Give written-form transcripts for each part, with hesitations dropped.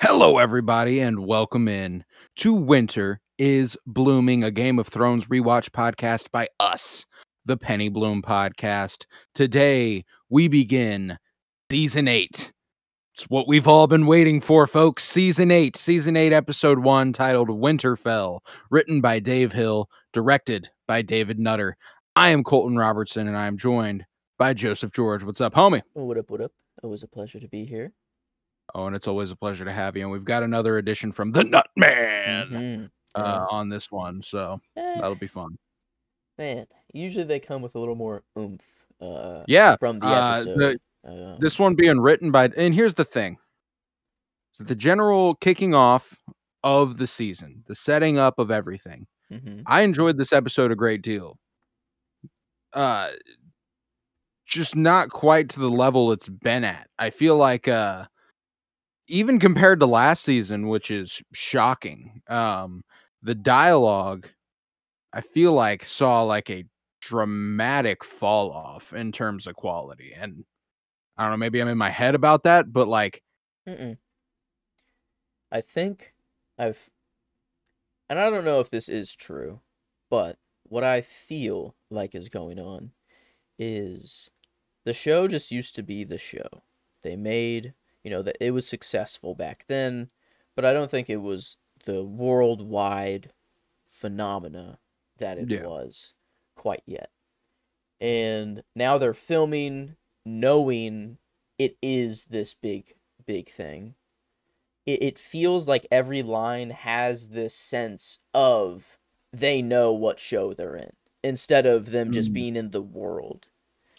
Hello, everybody, and welcome in to Winter is Blooming, a Game of Thrones rewatch podcast by us, the Penny Bloom Podcast. Today, we begin Season 8. It's what we've all been waiting for, folks. Season 8, Episode 1, titled Winterfell, written by Dave Hill, directed by David Nutter. I am Colton Robertson, and I am joined by Joseph George. What's up, homie? What up, what up? Always a pleasure to be here. Oh, and it's always a pleasure to have you. And we've got another edition from the Nutman on this one, so that'll be fun. Man, usually they come with a little more oomph. Yeah, from the episode. This one being written by, and here's the thing: so the general kicking off of the season, the setting up of everything. I enjoyed this episode a great deal. Just not quite to the level it's been at. I feel like even compared to last season, which is shocking, the dialogue, I feel like, saw like a dramatic fall off in terms of quality. And I don't know, maybe I'm in my head about that, but like, I think and I don't know if this is true, but what I feel like is going on is the show just used to be the show. They made, that it was successful back then, but I don't think it was the worldwide phenomena that it was quite yet. And now they're filming knowing it is this big thing. It feels like every line has this sense of they know what show they're in instead of them just being in the world.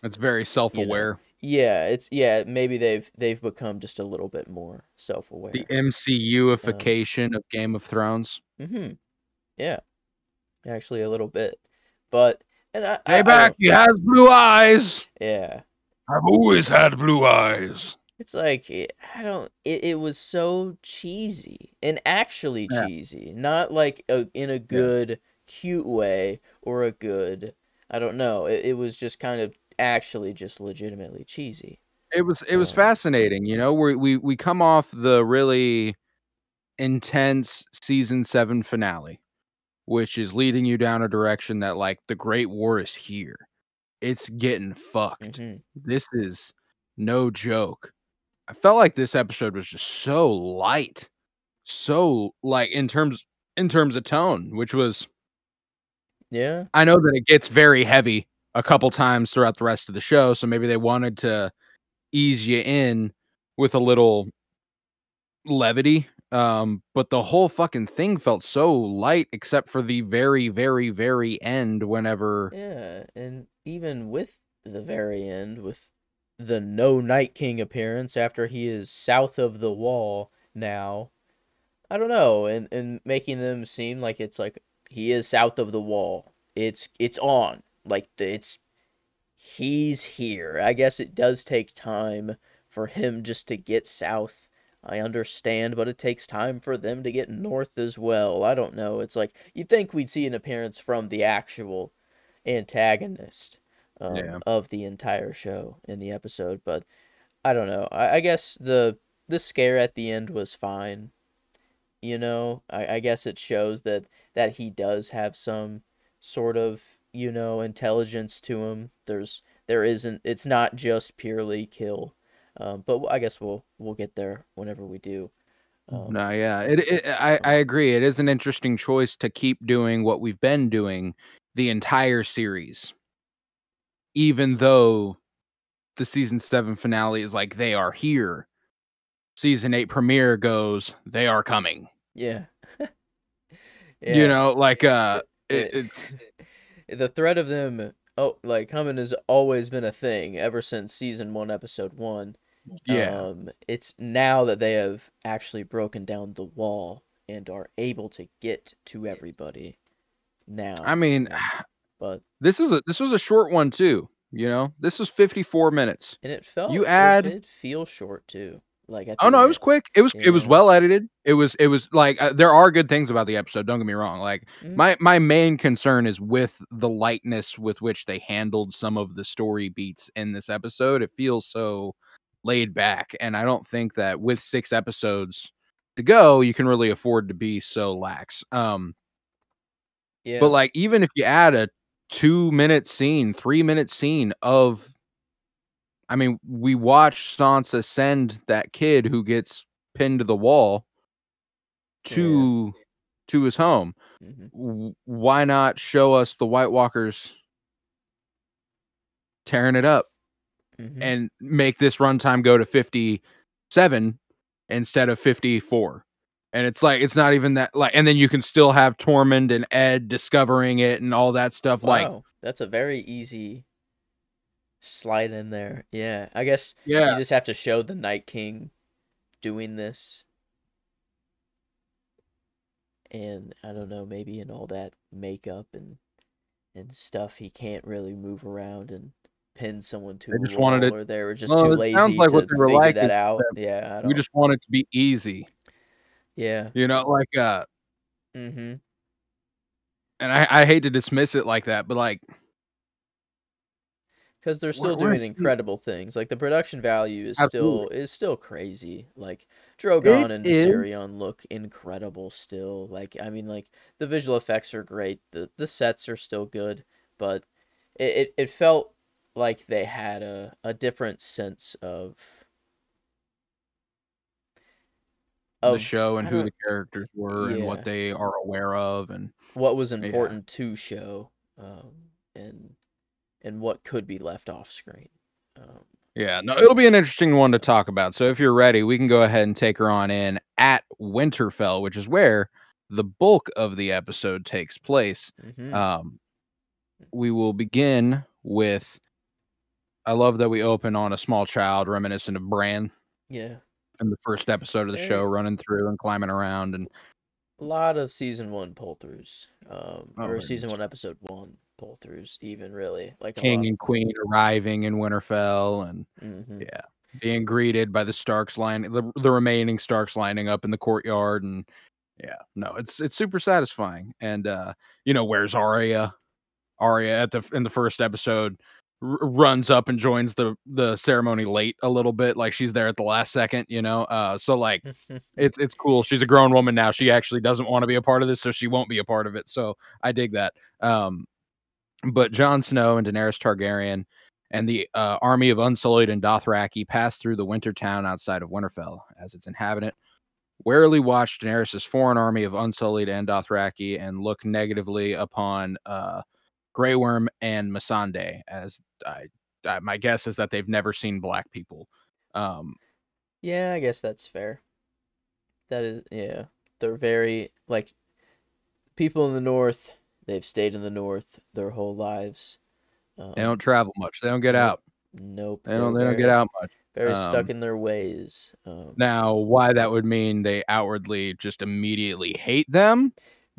It's very self-aware. Yeah, maybe they've become just a little bit more self-aware. The MCU-ification of Game of Thrones. Yeah, actually a little bit, but he has blue eyes. Yeah, I've always had blue eyes. It's like it was so cheesy and actually cheesy, not like in a good cute way or a good, I don't know. It was just kind of actually just legitimately cheesy. It was fascinating, we come off the really intense season 7 finale, which is leading you down a direction that, like, the Great War is here. It's getting fucked. This is no joke. I felt like this episode was just so light, in terms of tone, which was, I know that it gets very heavy a couple times throughout the rest of the show, so maybe they wanted to ease you in with a little levity, but the whole fucking thing felt so light, except for the very, very, very end whenever... and even with the very end, with the no Night King appearance after he is south of the wall now, I don't know, and making them seem like it's like he is south of the wall. It's on. Like, he's here. I guess it does take time for him just to get south. I understand, but it takes time for them to get north as well. I don't know. It's like, you'd think we'd see an appearance from the actual antagonist of the entire show in the episode, but I don't know. I guess the scare at the end was fine. I guess it shows that he does have some sort of, intelligence to him. It's not just purely kill. But I guess we'll get there whenever we do. I agree. It is an interesting choice to keep doing what we've been doing the entire series, even though the season 7 finale is like, they are here. Season 8 premiere goes, they are coming. Yeah. It's the threat of them coming has always been a thing ever since season 1, episode 1. It's now that they have actually broken down the wall and are able to get to everybody now. I mean, but this was a short one too. This was 54 minutes, and it felt it did feel short too. Like, it was quick. It was well edited. It was like, there are good things about the episode. Don't get me wrong. Like, my main concern is with the lightness with which they handled some of the story beats in this episode. It feels so laid back, and I don't think that with 6 episodes to go, you can really afford to be so lax. But, Yeah. like, even if you add a 2-minute scene, 3-minute scene of I mean, we watched Sansa send that kid who gets pinned to the wall Yeah. to his home. Mhm. Why not show us the White Walkers tearing it up Mhm. and make this runtime go to 57 instead of 54? And it's like, it's not even that, like, and then you can still have Tormund and Ed discovering it and all that stuff. Like, Wow, that's a very easy slide in there. Yeah, I guess yeah, you just have to show the Night King doing this, and I don't know, maybe in all that makeup and stuff, he can't really move around and pin someone to they a just wanted wall, it. or they were just Well, too it sounds lazy like what to they were figure like that is out. that Yeah, I we don't. just want it to be easy, Yeah. like, Mhm. and I hate to dismiss it like that, but, like, Because they're still we're doing incredible things. Like the production value is absolutely. still crazy. Like Drogon It and is. Viserion look incredible still. Like I mean, like the visual effects are great. The sets are still good, but it felt like they had a different sense The of show and I who don't the characters were and what yeah, they are aware of, and what was yeah. important to show, and what could be left off screen. Um, Yeah, no, it'll be an interesting one to talk about, so if you're ready, we can go ahead and take her on in at Winterfell, which is where the bulk of the episode takes place. mhm. Um, we will begin with I love that we open on a small child reminiscent of Bran Yeah. in the first episode of the show, Very running through and climbing around, and A lot of season one pull throughs, oh, or there season is one episode one pull throughs, even really like a King lot. and Queen arriving in Winterfell, and Mm-hmm. yeah, being greeted by the Starks line the remaining Starks lining up in the courtyard, and yeah, no, it's super satisfying, and, where's Arya? Arya in the first episode runs up and joins the ceremony late a little bit, like, she's there at the last second, so, like, it's cool. She's a grown woman now. She actually doesn't wanna be a part of this, so she won't be a part of it, so I dig that. But Jon Snow and Daenerys Targaryen and the, army of Unsullied and Dothraki pass through the winter town outside of Winterfell. As its inhabitant warily watch Daenerys' foreign army of Unsullied and Dothraki and look negatively upon, Grey Worm and Missandei, as my guess is that they've never seen black people. Um, Yeah, I guess that's fair. That is, yeah. They're very like people in the north. They've stayed in the north their whole lives. they don't Um, travel much. They don't get nope, out. nope. They They're don't get very, out much. very stuck Um, in their ways. Now, why that would mean they outwardly just immediately hate them,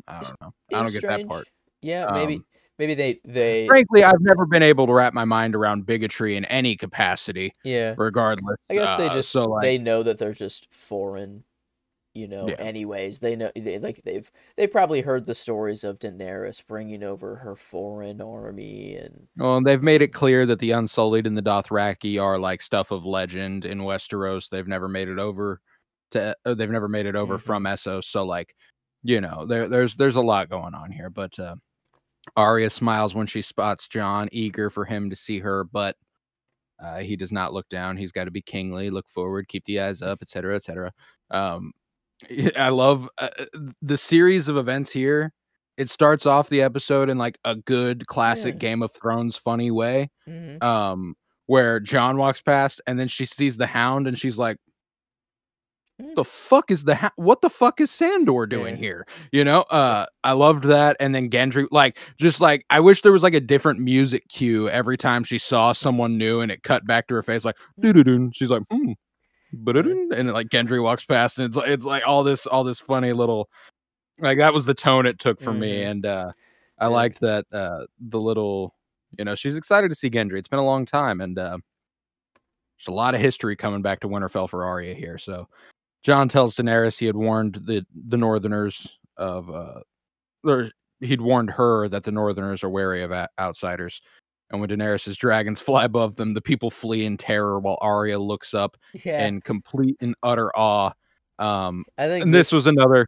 I Is don't know. I is don't get that part. strange. Yeah, Um, maybe they Frankly, I've never been able to wrap my mind around bigotry in any capacity, yeah. regardless. I guess they just So like, they know that they're just foreign, yeah. anyways. They know they've probably heard the stories of Daenerys bringing over her foreign army and Well, they've made it clear that the Unsullied and the Dothraki are like stuff of legend in Westeros. They've never made it over they've never made it over from mhm. Essos. So like, there's a lot going on here. But Arya smiles when she spots Jon, eager for him to see her, but he does not look down. He's got to be kingly, look forward, keep the eyes up, etc., etc. Um, I love the series of events here. It starts off the episode in like a good classic Yeah. Game of Thrones funny way, Mhm. um, where John walks past and then she sees the Hound and she's like, Mm. "The fuck is what the fuck is Sandor doing Yeah. here?" I loved that, and then Gendry, like, just like I wish there was like a different music cue every time she saw someone new, and it cut back to her face like, Mm. doo doo doo. She's like, hmm. Yeah. And like Gendry walks past, and it's like all this funny little like that was the tone it took for me, Mhm. and I Yeah. liked that the little she's excited to see Gendry. It's been a long time, and there's a lot of history coming back to Winterfell for Arya here. So John tells Daenerys he had warned the Northerners of or he'd warned her that the Northerners are wary of outsiders. And when Daenerys' dragons fly above them, the people flee in terror while Arya looks up Yeah. in complete and utter awe I think And this was another.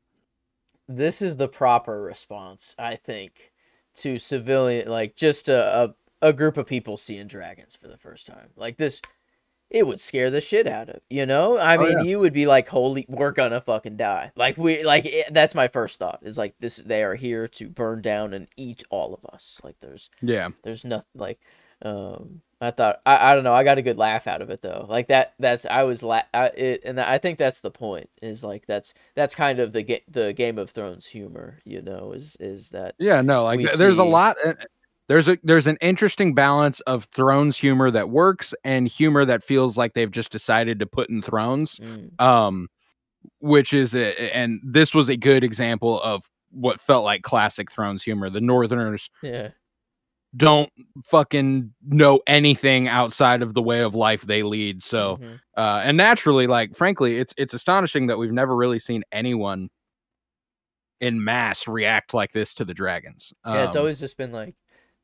this is the proper response, I think, to civilian, like just a group of people seeing dragons for the first time. Like this, it would scare the shit out of, you know? I Oh mean, yeah, you would be like, "Holy, we're gonna fucking die." That's my first thought. Is like this they are here to burn down and eat all of us. Like yeah. there's nothing like I thought I don't know, I got a good laugh out of it though. Like that's I was and I think that's the point. Is like that's kind of the Game of Thrones humor, you know, is that Yeah, no, like we there's a see lot. There's an interesting balance of Thrones humor that works and humor that feels like they've just decided to put in Thrones. mm, Um, which is and this was a good example of what felt like classic Thrones humor. The Northerners yeah. don't fucking know anything outside of the way of life they lead. So, Mhm. and naturally, like frankly, it's astonishing that we've never really seen anyone in mass react like this to the dragons. Yeah, it's always just been like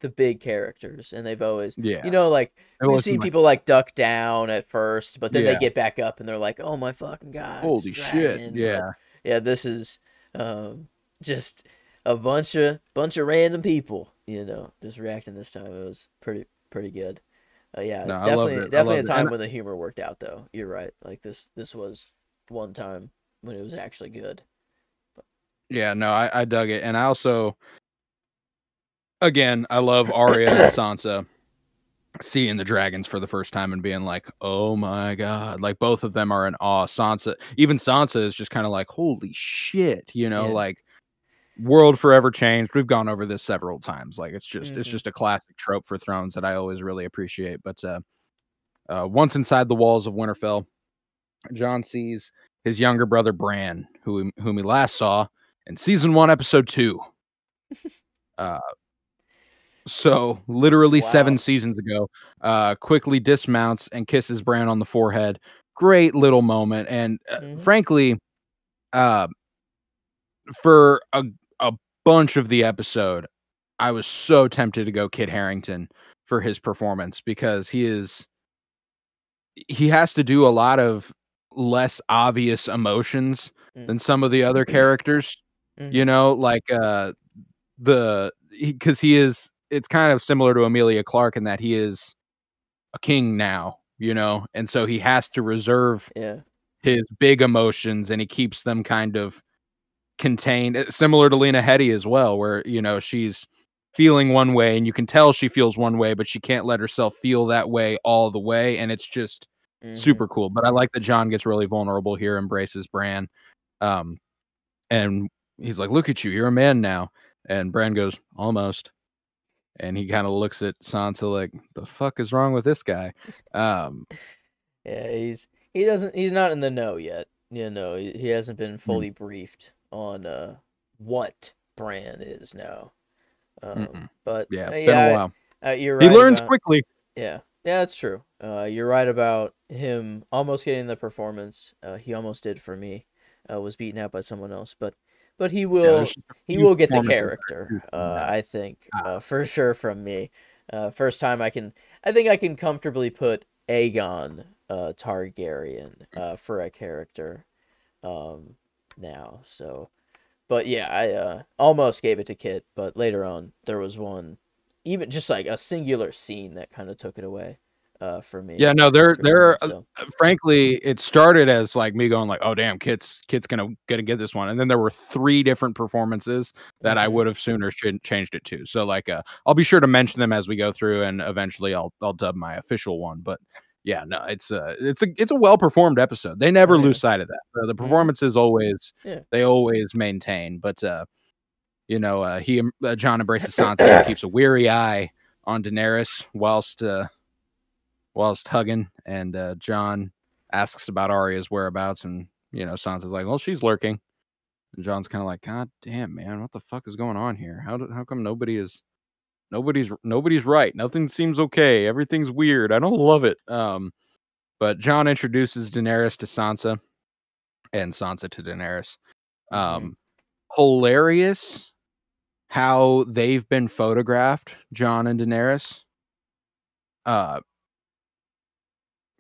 the big characters, and they've always, Yeah, you know, like it we've wasn't seen like, people like duck down at first, but then they yeah, get back up and they're like, "Oh my fucking god, it's a holy shit, dragon!" But yeah. yeah, this is just a bunch of random people, you know, just reacting this time. It was pretty good. Yeah, No, I loved definitely it. I definitely a loved it. time And when the humor worked out though. You're right. Like this was one time when it was actually good. yeah, no, I dug it. And I also, again, I love Arya and Sansa seeing the dragons for the first time and being like, "Oh my god!" Like both of them are in awe. Even Sansa is just kind of like, "Holy shit!" You know, Yeah. like world forever changed. We've gone over this several times. Like it's Mhm. just a classic trope for Thrones that I always really appreciate. But once inside the walls of Winterfell, Jon sees his younger brother Bran, whom he last saw in season 1, episode 2. Uh, so literally 7 Wow. seasons ago, quickly dismounts and kisses Bran on the forehead. Great little moment, and Mhm. frankly, uh, for a bunch of the episode, I was so tempted to go Kit Harington for his performance because he has to do a lot of less obvious emotions Mm. than some of the other characters, you Mhm. know, like, because he is it's kind of similar to Amelia Clarke in that he is a king now, you know, and so he has to reserve Yeah. his big emotions and he keeps them kind of contained, similar to Lena Headey as well, where, you know, she's feeling one way and you can tell she feels one way, but she can't let herself feel that way all the way. And it's just Mhm. super cool. But I like that John gets really vulnerable here, embraces Bran. Um, and he's like, "Look at you, you're a man now." And Bran goes, "Almost." And he kind of looks at Sansa like, "The fuck is wrong with this guy?" Um, Yeah, he's not in the know yet. You know, he hasn't been mm, fully briefed on what Bran is now. mm-mm. But Yeah, been a yeah, while. you're He right learns about quickly. yeah. Yeah, that's true. You're right about him almost getting the performance. He almost did for me. Was beaten out by someone else, but Yeah, there's just a he few will get the performances that are character. too standout. I think Ah, for sure from me. First time I think I can comfortably put Aegon Targaryen for a character um now. So, but yeah, I almost gave it to Kit, but later on there was one, even just like a singular scene that kind of took it away for me yeah, no, for someone. So. frankly, it started as, like, me going like, "Oh, damn, Kit's gonna get this one," and then there were 3 different performances that I Mhm. would have sooner should changed it to. So, like, I'll be sure to mention them as we go through, and eventually I'll dub my official one, but yeah, no, it's a well-performed episode. They Oh never yeah. lose sight of that. The Mhm. performances always Yeah. they always maintain, but, you know, Jon embraces Sansa and keeps a weary eye on Daenerys whilst hugging, and John asks about Arya's whereabouts, and you know Sansa's like, "Well, she's lurking," and John's kind of like, "God damn, man, what the fuck is going on here? How come nobody's right? Nothing seems okay. Everything's weird. I don't love it." But John introduces Daenerys to Sansa, and Sansa to Daenerys. Mhm. Um, Hilarious how they've been photographed, John and Daenerys. Uh,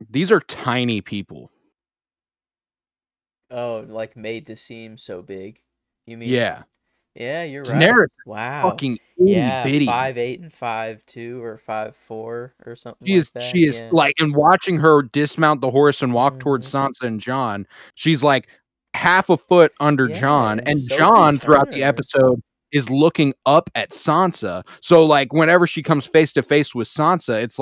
these are tiny people. Oh, like made to seem so big. You mean? Yeah. Yeah, you're right. Daenerys is Wow. fucking itty Yeah, bitty. 5'8" and 5'2" or 5'4" or something She is like that. she is Yeah. like, and watching her dismount the horse and walk towards Mhm. Sansa and Jon, she's like half a foot under Yeah, Jon, and and Sophie Jon throughout the Turner. episode is looking up at Sansa. So like whenever she comes face to face with Sansa, it's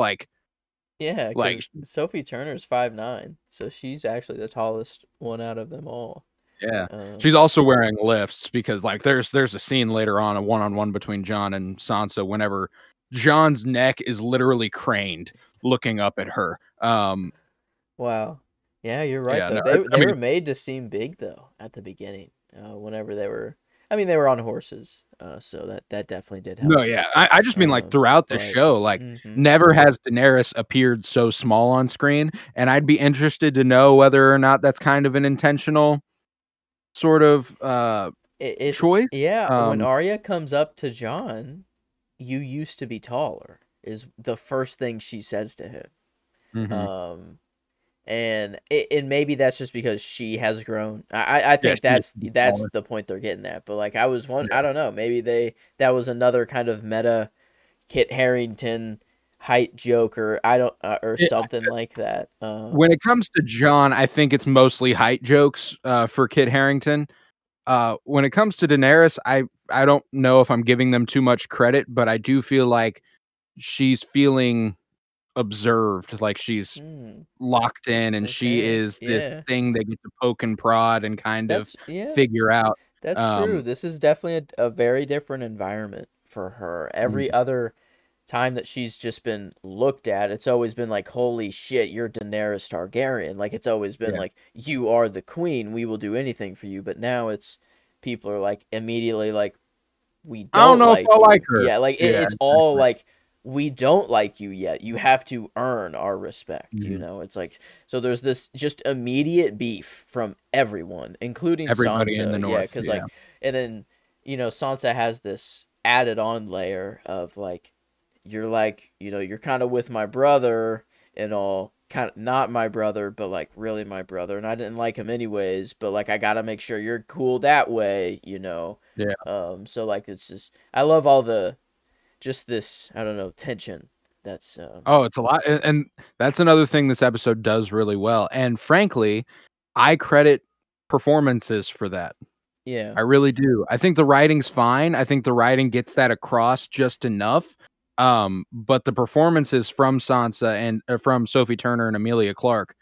Yeah, like because Sophie Turner's 5'9", so she's actually the tallest one out of them all. yeah. Um, She's also wearing lifts because like there's a scene later on, a one-on-one between Jon and Sansa whenever Jon's neck is literally craned looking up at her. wow. Yeah, you're right Yeah, though. no, I They mean were it's made to seem big though at the beginning. Whenever they were, I mean, they were on horses, so that definitely did no, help. yeah. I just mean like throughout the But show, like mhm. never has Daenerys appeared so small on screen, and I'd be interested to know whether or not that's kind of an intentional sort of It's choice. yeah. When Um, Arya comes up to John, you used to be taller, is the first thing she says to him. mhm. Um, and maybe that's just because she has grown. I Yeah, think she used to be that's smaller. the point they're getting at. But like I Yeah. don't know, maybe that was another kind of meta Kit Harrington height joke or I don't or It, something like that. when it comes to Jon, I think it's mostly height jokes for Kit Harington. When it comes to Daenerys, I don't know if I'm giving them too much credit, but I do feel like she's feeling observed, like she's Hmm, locked in, and she okay, is this yeah, thing they get to poke and prod and kind of yeah. figure out. That's true. Um, This is definitely a very different environment for her. mm, Every other time that she's just been looked at, it's always been like, holy shit, you're Daenerys Targaryen. Like, it's always been yeah. like, you are the queen. We will do anything for you. But now it's people are like, immediately like, we I don't don't know if I like like you. her. Yeah, like, Yeah, it's all exactly. like, we don't like you yet. You have to earn our respect. Mhm. It's like, so there's this just immediate beef from everyone, including Everybody in the Sansa. Yeah, North, because yeah. like, and then Sansa has this added on layer of like, you're like, you're kind of with my brother and all, kind of not my brother, but like really my brother, and I didn't like him anyways, but like I gotta make sure you're cool that way. Yeah. So like it's just I love all the just this I don't know tension. That's Oh, it's a lot, and that's another thing this episode does really well, and frankly, I credit performances for that. yeah. I really do. I think the writing's fine. I think the writing gets that across just enough. But the performances from Sansa and from Sophie Turner and Amelia Clark,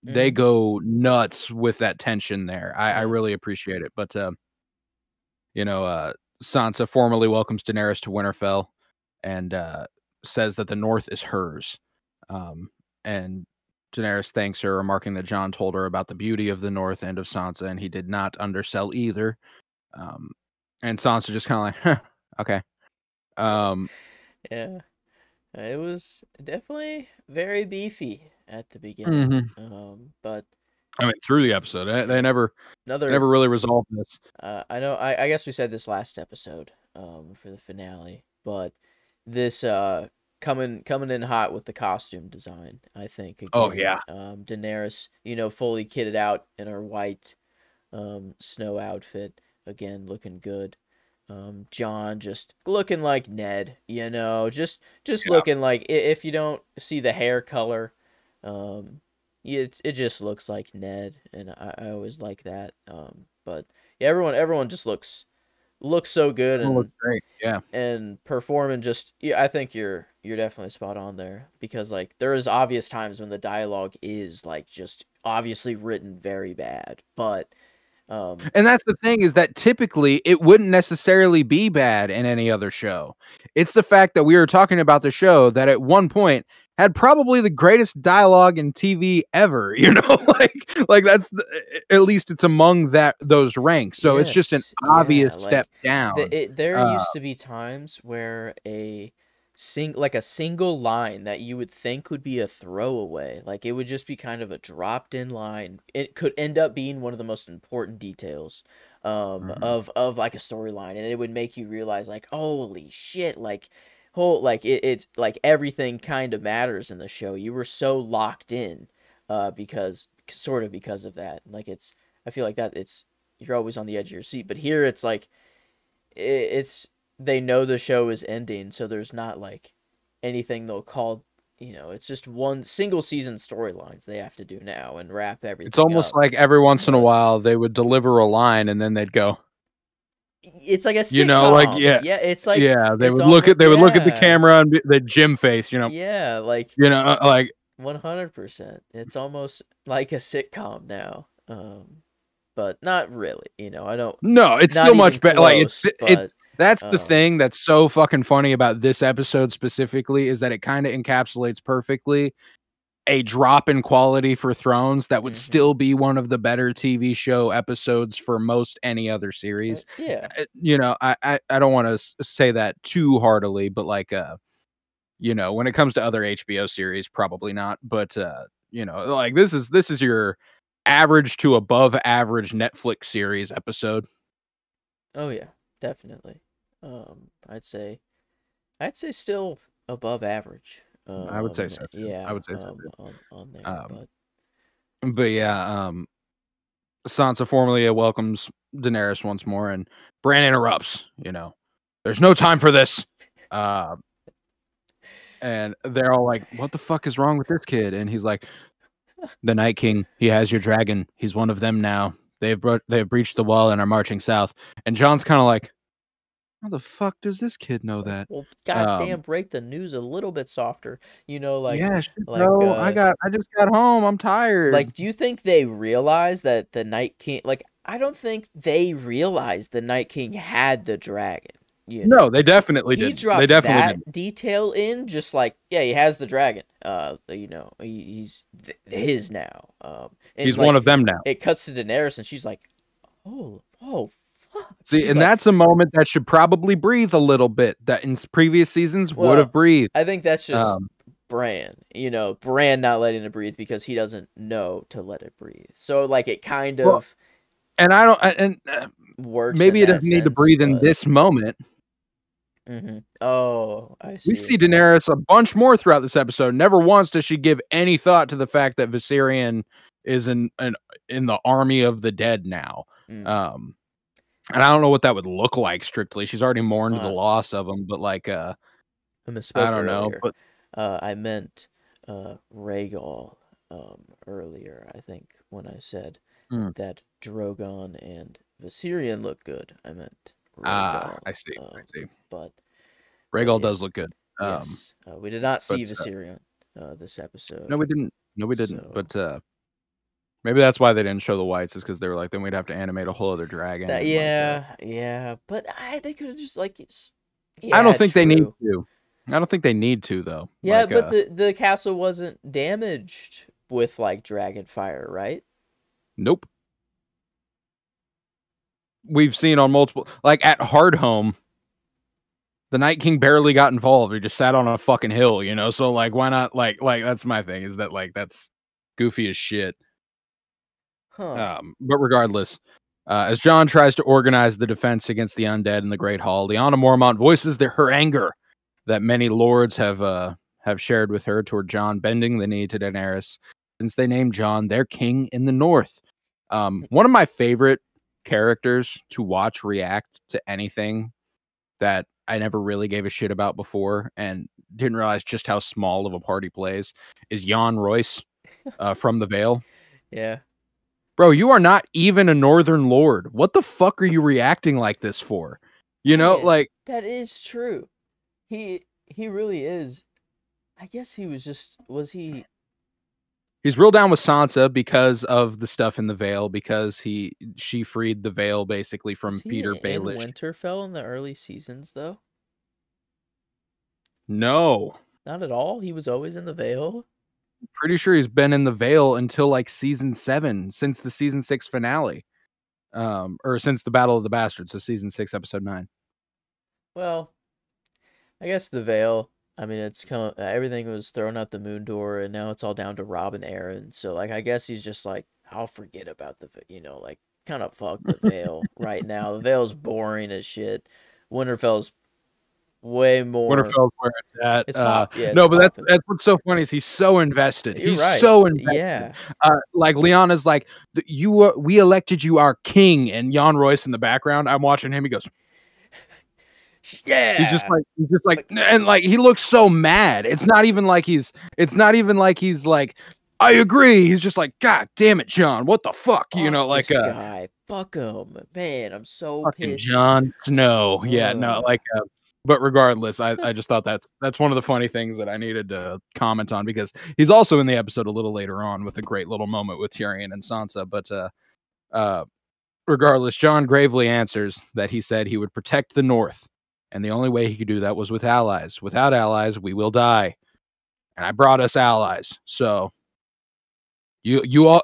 they Mm-hmm. go nuts with that tension there. I Yeah. really appreciate it. But you know, Sansa formally welcomes Daenerys to Winterfell and says that the North is hers. Um, and Daenerys thanks her, remarking that Jon told her about the beauty of the North and of Sansa, and he did not undersell either. Um, and Sansa just kind of like, huh, okay. Um, Yeah. It was definitely very beefy at the beginning. mhm. But I mean, through the episode, they yeah. never Another really resolved this. I know I guess we said this last episode for the finale, but this coming in hot with the costume design, I think Oh again. yeah, Daenerys, fully kitted out in her white snow outfit, again looking good. John just looking like Ned, just yeah. looking like if you don't see the hair color, um, it just looks like Ned, and I always like that. But yeah, everyone just looks so good It looks great. Yeah. and performing just yeah. I think you're definitely spot on there because like there is obvious times when the dialogue is like just obviously written very bad, but um, And that's the thing is that typically it wouldn't necessarily be bad in any other show. It's the fact that we were talking about the show that at one point had probably the greatest dialogue in TV ever, like that's at least it's among those ranks. So it's just an Yes, yeah, obvious step like down. there Uh, used to be times where a single line that you would think would be a throwaway, like it would just be kind of a dropped in line. It could end up being one of the most important details mhm. of like a storyline, and it would make you realize like, holy shit, like it's like everything kind of matters in the show. You were so locked in because sort of because of that. Like I feel like that you're always on the edge of your seat. But here it's like it's they know the show is ending, so there's not like anything they'll call. It's just one single season storylines they have to do now and wrap It's everything almost up. like every once in a But while they would deliver a line and then they'd go, it's like a like, sitcom. Yeah, it's like yeah, it's almost they would look at the yeah, camera and the Jim face, yeah, like like 100%. It's almost like a sitcom now. But not really. I don't. no, it's Not still even much better. Like close. it's But that's the um, thing that's so fucking funny about this episode specifically is that it kind of encapsulates perfectly a drop in quality for Thrones that would mhm. still be one of the better TV show episodes for most any other series. Yeah. I don't want to say that too heartily, but like when it comes to other HBO series, probably not. But like this is your average to above average Netflix series episode. Oh yeah, definitely. I'd say still above average. I would say so too. I Yeah. would say so too. On there, Um, but but so yeah, Sansa formally welcomes Daenerys once more, and Bran interrupts. There's no time for this. Uh, and they're all like, "What the fuck is wrong with this kid?" And he's like, "The Night King. He has your dragon. He's one of them now. They have breached the wall and are marching south." And John's kind of like, "How the fuck does this kid know it's like, that?" well, Um, goddamn, break the news a little bit softer. yeah, shit, Like bro. I just got home. I'm tired. do you think they realize that the Night King? Like, I don't think they realized the Night King had the dragon. You No, know, they definitely he didn't. They dropped definitely didn't. that detail in, just like, yeah, he has the dragon. He's his now. And He's one like of them now. it cuts to Daenerys, and she's like, oh, fuck. See, She's and like, that's a moment that should probably breathe a little bit. That in previous seasons would have well, breathed. I think that's just Um, Bran. Bran not letting it breathe because he doesn't know to let it breathe. So like it kind well, of and I don't, and works in maybe it that doesn't need to sense, breathe in but this moment. oh, I We see. see Daenerys a bunch more throughout this episode. Never once does she give any thought to the fact that Viserion is in the army of the dead now. Mm. Um, and I don't know what that would look like strictly. She's already mourned the Uh, loss of him, but like, I I misspoke don't know. earlier. But I meant Rhaegal earlier, I think, when I said mm, that Drogon and Viserion look good. I meant Rhaegal. I see. I see. But Rhaegal yeah, does look good. yes. We did not But see Viserion this no, episode. we didn't. No, we didn't. So But maybe that's why they didn't show the whites, is because they were like, then we'd have to animate a whole other dragon that and like. yeah. But they could have just like I don't yeah, think they need true. to. I don't think they need to though. Yeah, Like, but the castle wasn't damaged with like dragon fire, right? nope. We've seen on multiple, like at Hardhome, the Night King barely got involved. He just sat on a fucking hill, So like, why not? Like that's my thing. Is that like that's goofy as shit. Huh. But regardless, as John tries to organize the defense against the undead in the Great Hall, Lyanna Mormont voices her anger that many lords have shared with her toward John bending the knee to Daenerys, since they named John their king in the North. One of my favorite characters to watch react to anything that I never really gave a shit about before and didn't realize just how small of a part he plays is Jan Royce from The Vale. Yeah. Bro, you are not even a Northern Lord. What the fuck are you reacting like this for? Man, Like, that is true. He really is. I guess he was he he's real down with Sansa because of the stuff in the Vale, because she freed the Vale basically was from he Peter in Baelish. Winterfell in the early seasons though? No. Not at all. He was always in the Vale. Pretty sure he's been in the Vale until like season 7, since the season 6 finale. Or since the Battle of the Bastards, so season 6, episode 9. Well, I guess the Vale. I mean, it's come. Everything was thrown out the moon door, and now it's all down to Rob and Aaron. So, like, I guess he's just like, I'll forget about like, kind of fuck the Vale right now. The Vale's boring as shit. Winterfell's way more. Winterfell's where it's at. It's pop. Yeah, it's No, but popping. that's what's so funny is he's so invested. You're He's right. so invested. Yeah. Like Lyanna's like, we elected you our king, and Jan Royce in the background. I'm watching him. He goes, Yeah. he's just like, and like he looks so mad. It's not even like he's like, I agree. He's just like, God damn it, John, what the fuck, you know, Fuck like this guy. Fuck him, man. I'm so fucking pissed. Jon Snow. Yeah, no, Ugh. like, but regardless, I just thought that's one of the funny things that I needed to comment on because he's also in the episode a little later on with a great little moment with Tyrion and Sansa. But regardless, Jon gravely answers that he said he would protect the North, and the only way he could do that was with allies. Without allies, we will die. And I brought us allies, so you all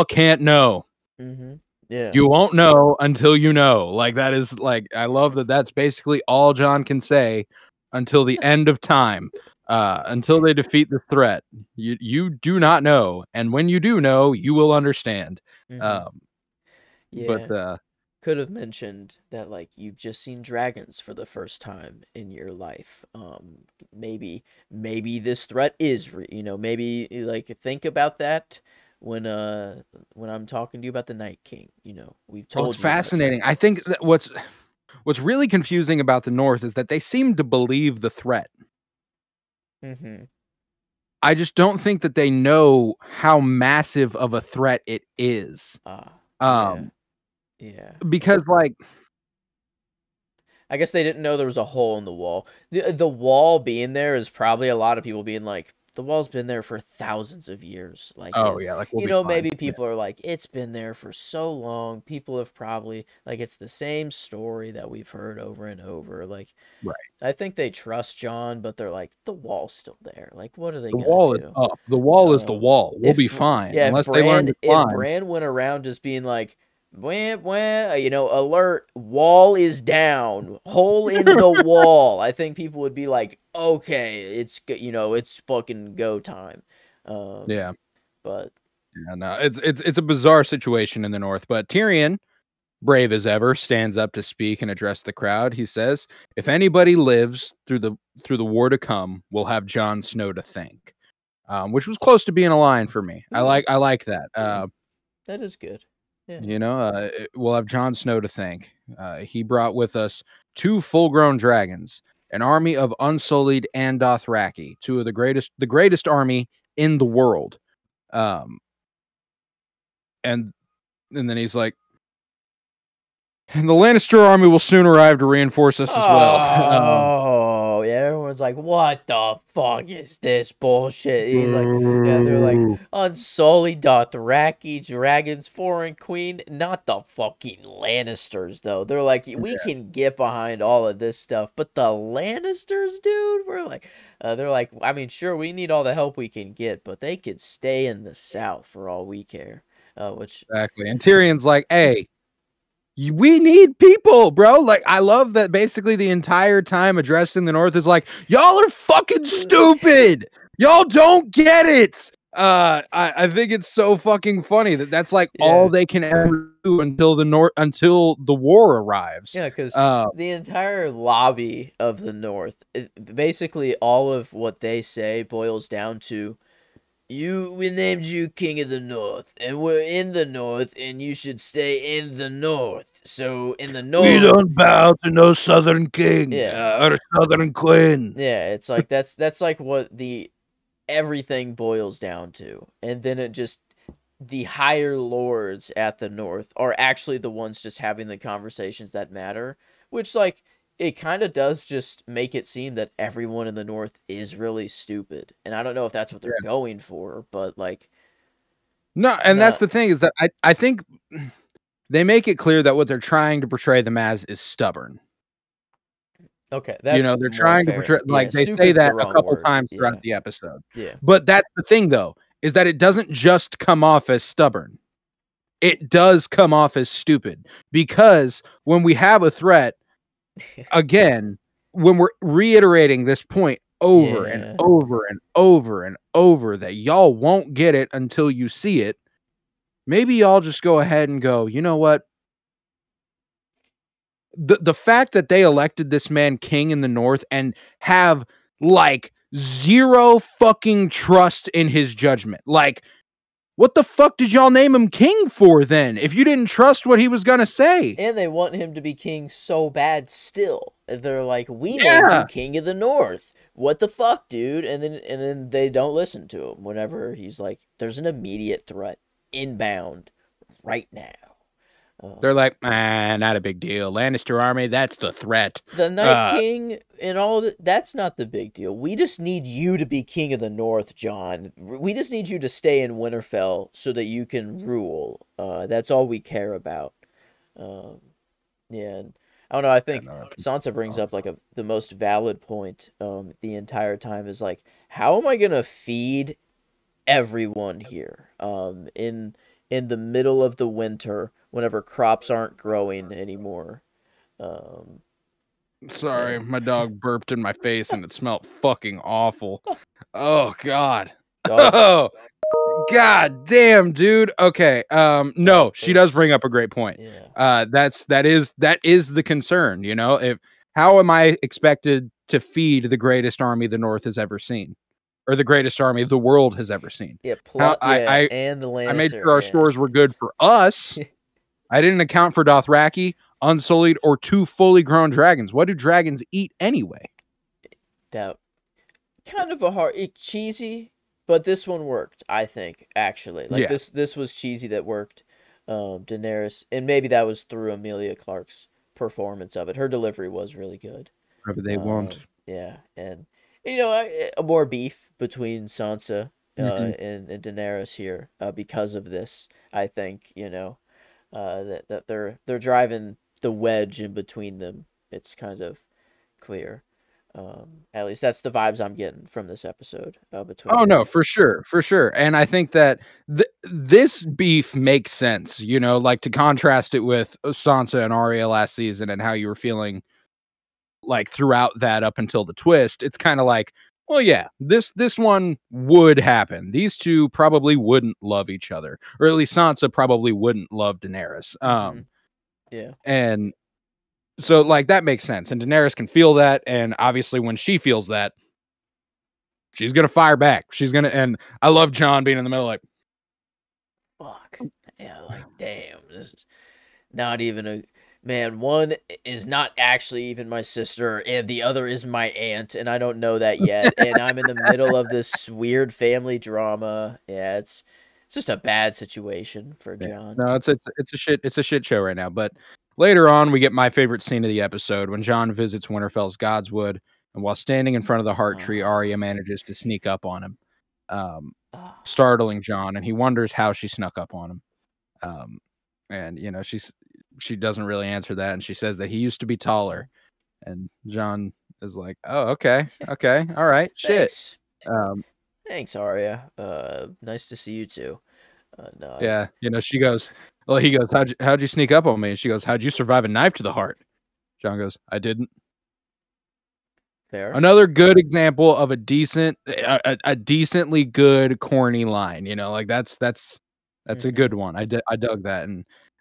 can't know. Mm-hmm. Yeah. You won't know until you know. Like that is like I love that. That's basically all Jon can say until the end of time. Until they defeat the threat, you do not know, and when you do know, you will understand. Mm-hmm. But Yeah. Could have mentioned that like you've just seen dragons for the first time in your life. Maybe this threat is maybe like think about that when I'm talking to you about the Night King. We've well, told it's you about fascinating. I dragons. think that what's really confusing about the North is that they seem to believe the threat. Mm-hmm. I just don't think that they know how massive of a threat it is. Yeah. Yeah. Because like I guess they didn't know there was a hole in the wall. The wall being there is probably a lot of people being like, the wall's been there for thousands of years. Like, oh yeah, like we'll be fine. maybe Yeah. people are like, it's been there for so long. People have probably like it's the same story that we've heard over and over. Like, Right. I think they trust John, but they're like, the wall's still there. Like, what are they The gonna wall is do? up. The wall is the wall. We'll be fine If unless they learn to climb. Bran went around just being like, wah, wah, alert, wall is down, hole in the wall. I think people would be like, okay, it's fucking go time. Yeah. But Yeah, no, it's a bizarre situation in the North, but Tyrion, brave as ever, stands up to speak and address the crowd. He says, "If anybody lives through the war to come, we'll have Jon Snow to thank," which was close to being a line for me. I like that. that is good. Yeah. We'll have Jon Snow to thank. He brought with us 2 full-grown dragons, an army of unsullied and Dothraki, the greatest army in the world. And then he's like, and the Lannister army will soon arrive to reinforce us as well. Oh, yeah, everyone's like, what the fuck is this bullshit? He's like, yeah, they're like, unsullied Dothraki dragons, foreign queen, not the fucking Lannisters, though. They're like, we can get behind all of this stuff, but the Lannisters, dude, they're like, I mean, sure, we need all the help we can get, but they could stay in the South for all we care. Exactly. And Tyrion's like, hey, we need people, bro. Like, I love that basically the entire time addressing the North is like, y'all are fucking stupid. Y'all don't get it. I think it's so fucking funny that's like all they can ever do until the war arrives. Yeah, because the entire lobby of the North, basically all of what they say boils down to, we named you King of the North, and we're in the North, and you should stay in the North. So in the North, we don't bow to no Southern king or Southern queen. Yeah, it's like that's like what everything boils down to, and then it just the higher lords at the North are actually the ones just having the conversations that matter, which like it kind of does just make it seem that everyone in the North is really stupid. And I don't know if that's what they're going for, but like no, and that's the thing is that I think they make it clear that what they're trying to portray them as is stubborn. Okay, that's they're trying to portray like they say that a couple times throughout the episode. Yeah. But that's the thing though, is that it doesn't just come off as stubborn. It does come off as stupid because when we have a threat, again, when we're reiterating this point over and over and over and over that y'all won't get it until you see it, maybe y'all just go ahead and go, you know what? the fact that they elected this man king in the North and have like zero fucking trust in his judgment. Like, what the fuck did y'all name him king for then? If you didn't trust what he was gonna say. And they want him to be king so bad still. They're like, we named you Yeah. king of the North. What the fuck, dude? And then they don't listen to him whenever he's like, there's an immediate threat inbound right now. They're like, not a big deal. Lannister army, that's the threat. The Night King and all that, that's not the big deal. We just need you to be king of the North, John. We just need you to stay in Winterfell so that you can rule. That's all we care about. Yeah, and I don't know. I think Sansa brings up like the most valid point the entire time is like, how am I gonna feed everyone here in the middle of the winter whenever crops aren't growing anymore? Sorry, Yeah. my dog burped in my face and it smelled fucking awful. Oh god. Dog. Oh god damn, dude. Okay. No, she does bring up a great point. Yeah. That is the concern, you know? If how am I expected to feed the greatest army the North has ever seen? Or the greatest army the world has ever seen? Yeah, How and the Lannister. I made sure our stores were good for us. I didn't account for Dothraki, Unsullied, or 2 fully grown dragons. What do dragons eat anyway? That kind of cheesy, but this one worked, I think, actually. Like this was cheesy that worked. Daenerys, and maybe that was through Emilia Clarke's performance of it. Her delivery was really good. Whatever they want. Yeah, and you know, more beef between Sansa and Daenerys here because of this. I think, you know, that they're driving the wedge in between them. It's kind of clear. At least that's the vibes I'm getting from this episode. Between Oh no, for sure, and I think that this beef makes sense. You know, like to contrast it with Sansa and Arya last season and how you were feeling like throughout that up until the twist. It's kind of like, well, yeah, this one would happen. These two probably wouldn't love each other, or at least Sansa probably wouldn't love Daenerys. Yeah, and so like that makes sense, and Daenerys can feel that, and obviously when she feels that, she's gonna fire back. She's gonna, and I love Jon being in the middle, like, fuck, yeah, like damn, this is not even a man. One is not actually even my sister, and the other is my aunt, and I don't know that yet. And I'm in the middle of this weird family drama. Yeah, it's just a bad situation for Jon. No, it's a shit show right now. But later on, we get my favorite scene of the episode when Jon visits Winterfell's Godswood, and while standing in front of the Heart Tree, Arya manages to sneak up on him, startling Jon, and he wonders how she snuck up on him. And you know, she doesn't really answer that, and she says that he used to be taller, and Jon is like, "Oh, okay, all right, shit." Thanks, Arya. Nice to see you too. No, yeah, you know, she goes, well, he goes, how'd you sneak up on me? And she goes, how'd you survive a knife to the heart? Jon goes, I didn't. Fair. Another good example of a decently good corny line. You know, like that's a good one. I dug that,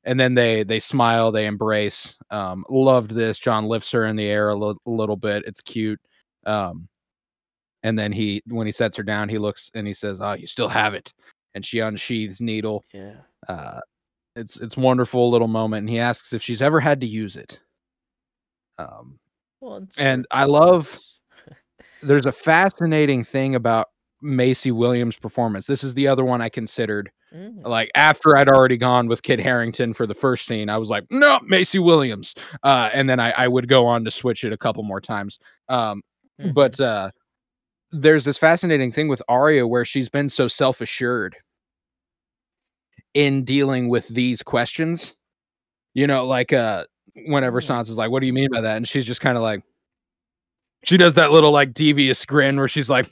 and then they smile, they embrace. Loved this. Jon lifts her in the air a little bit. It's cute. And then when he sets her down, he looks and he says, "Oh, you still have it." And she unsheathes needle. Yeah. It's wonderful little moment. And he asks if she's ever had to use it. And I love. There's a fascinating thing about Macy Williams' performance. This is the other one I considered. Like after I'd already gone with Kit Harington for the first scene, I was like, no, Macy Williams. And then I would go on to switch it a couple more times. But there's this fascinating thing with Arya where she's been so self-assured in dealing with these questions. You know, like whenever Sansa's like, what do you mean by that? And she's just kind of like, she does that little like devious grin where she's like,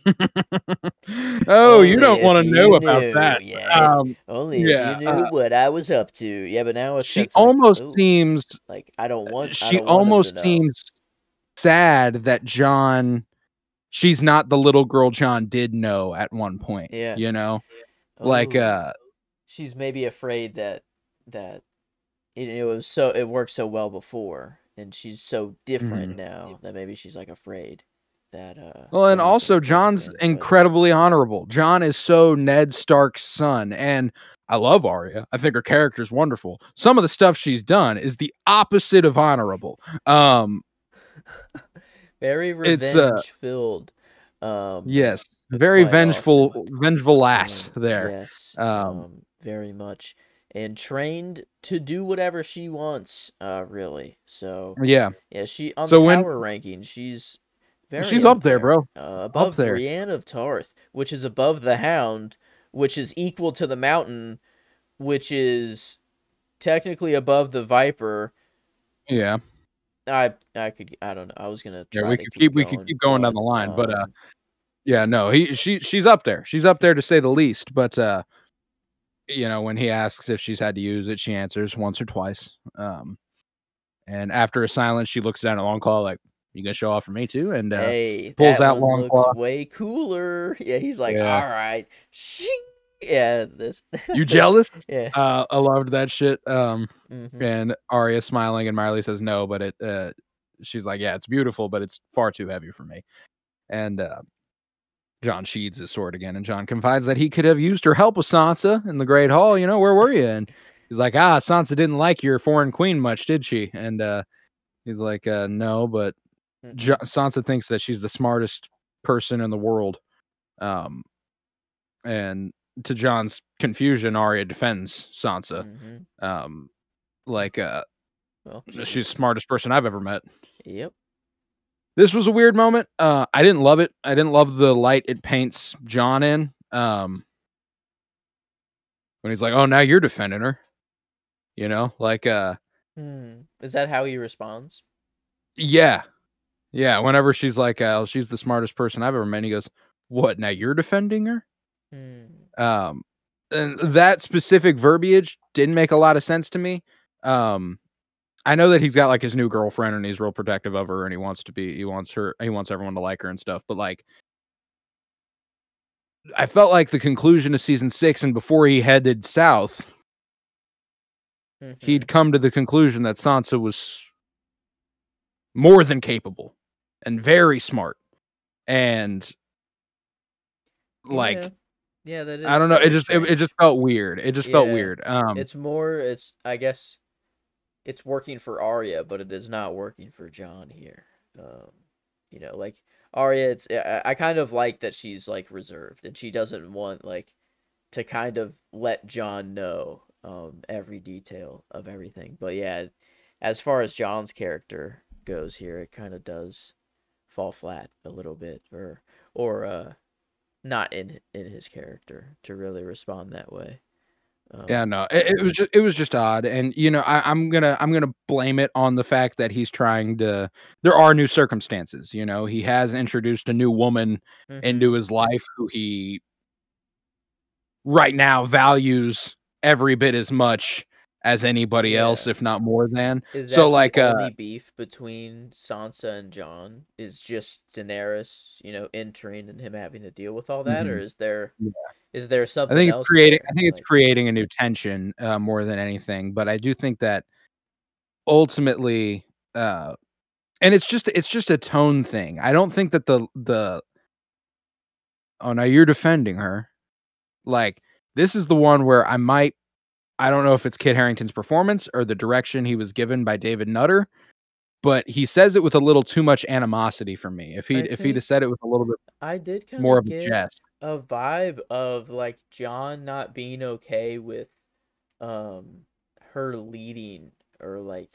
"Oh, you don't want to know about that." Yeah. Only if you knew what I was up to. Yeah, but now it's she almost like, seems like I don't want. She almost seems sad that Jon. She's not the little girl Jon did know at one point. Yeah, you know, like she's maybe afraid that it worked so well before. and she's so different Mhm. now that maybe she's like afraid that Well, and they're not gonna also take Jon's advantage of it. incredibly honorable. Jon is so Ned Stark's son, and I love Arya. I think her character's wonderful. Some of the stuff she's done is the opposite of honorable. Um, Very it's revenge filled, yes, very quite often. vengeful lass there. Yes, Um, very much, and trained to do whatever she wants. Really. So, yeah. yeah, she on the So when power ranking, she's very she's up up there, there, bro, up above there. Brienne of Tarth, which is above the Hound, which is equal to the Mountain, which is technically above the Viper. Yeah, I don't know. I was gonna yeah. try to keep We could going, keep going down but the line, but yeah, no, she's up there. She's up there to say the least. But when he asks if she's had to use it, she answers once or twice. And after a silence, she looks down at Longclaw like, "You gonna show off for me too?" And hey, pulls that out one looks Longclaw. way cooler. Yeah, he's like, Yeah, all right, shing. Yeah, this, you this, jealous? yeah. I loved that shit. Mm-hmm. And Arya smiling, and Marley says no, but she's like, "Yeah, it's beautiful, but it's far too heavy for me." And Jon sheathes his sword again, and Jon confides that he could have used her help with Sansa in the Great Hall. Where were you? And he's like, Sansa didn't like your foreign queen much, did she? And he's like, no, but Mm-mm. Sansa thinks that she's the smartest person in the world. And to Jon's confusion, Arya defends Sansa. Mm-hmm. Um, Well, like, well, she's the smartest person I've ever met. yep. This was a weird moment. I didn't love it. I didn't love the light it paints Jon in. When he's like, "Oh, now you're defending her," like, Is that how he responds? yeah, yeah. Whenever she's like, "She's the smartest person I've ever met," he goes, "What? Now you're defending her?" Hmm. Um, and that specific verbiage didn't make a lot of sense to me. Um, I know that he's got like his new girlfriend and he's real protective of her and he wants everyone to like her and stuff. But like, I felt like the conclusion of season 6 and before he headed south, Mm-hmm. he'd come to the conclusion that Sansa was more than capable and very smart. And Yeah. like, Yeah, that I is don't know, very it just strange. felt weird. It just felt Yeah. weird. I guess it's working for Arya, but it is not working for Jon here. Um, like Arya, I kind of like that she's like reserved and she doesn't want like to kind of let Jon know every detail of everything. But yeah, as far as Jon's character goes here, it kind of does fall flat a little bit, or not in his character to really respond that way. Yeah, Um, no, it was just odd, and I'm gonna blame it on the fact that he's trying to. There are new circumstances, he has introduced a new woman mm-hmm. into his life who he right now values every bit as much as anybody else, Yeah. if not more than. Is So that the like, only beef between Sansa and Jon? Is just Daenerys, entering and him having to deal with all that, or mhm. is there something else I there? think it's Like, creating a new tension more than anything. But I do think that ultimately, uh, and it's just a tone thing. I don't think that the oh now you're defending her. Like this is the one where I don't know if it's Kit Harington's performance or the direction he was given by David Nutter, but he says it with a little too much animosity for me. I If he'd have think said it with a little bit I did kind more of of a get jest. a vibe of like Jon not being okay with um her leading or like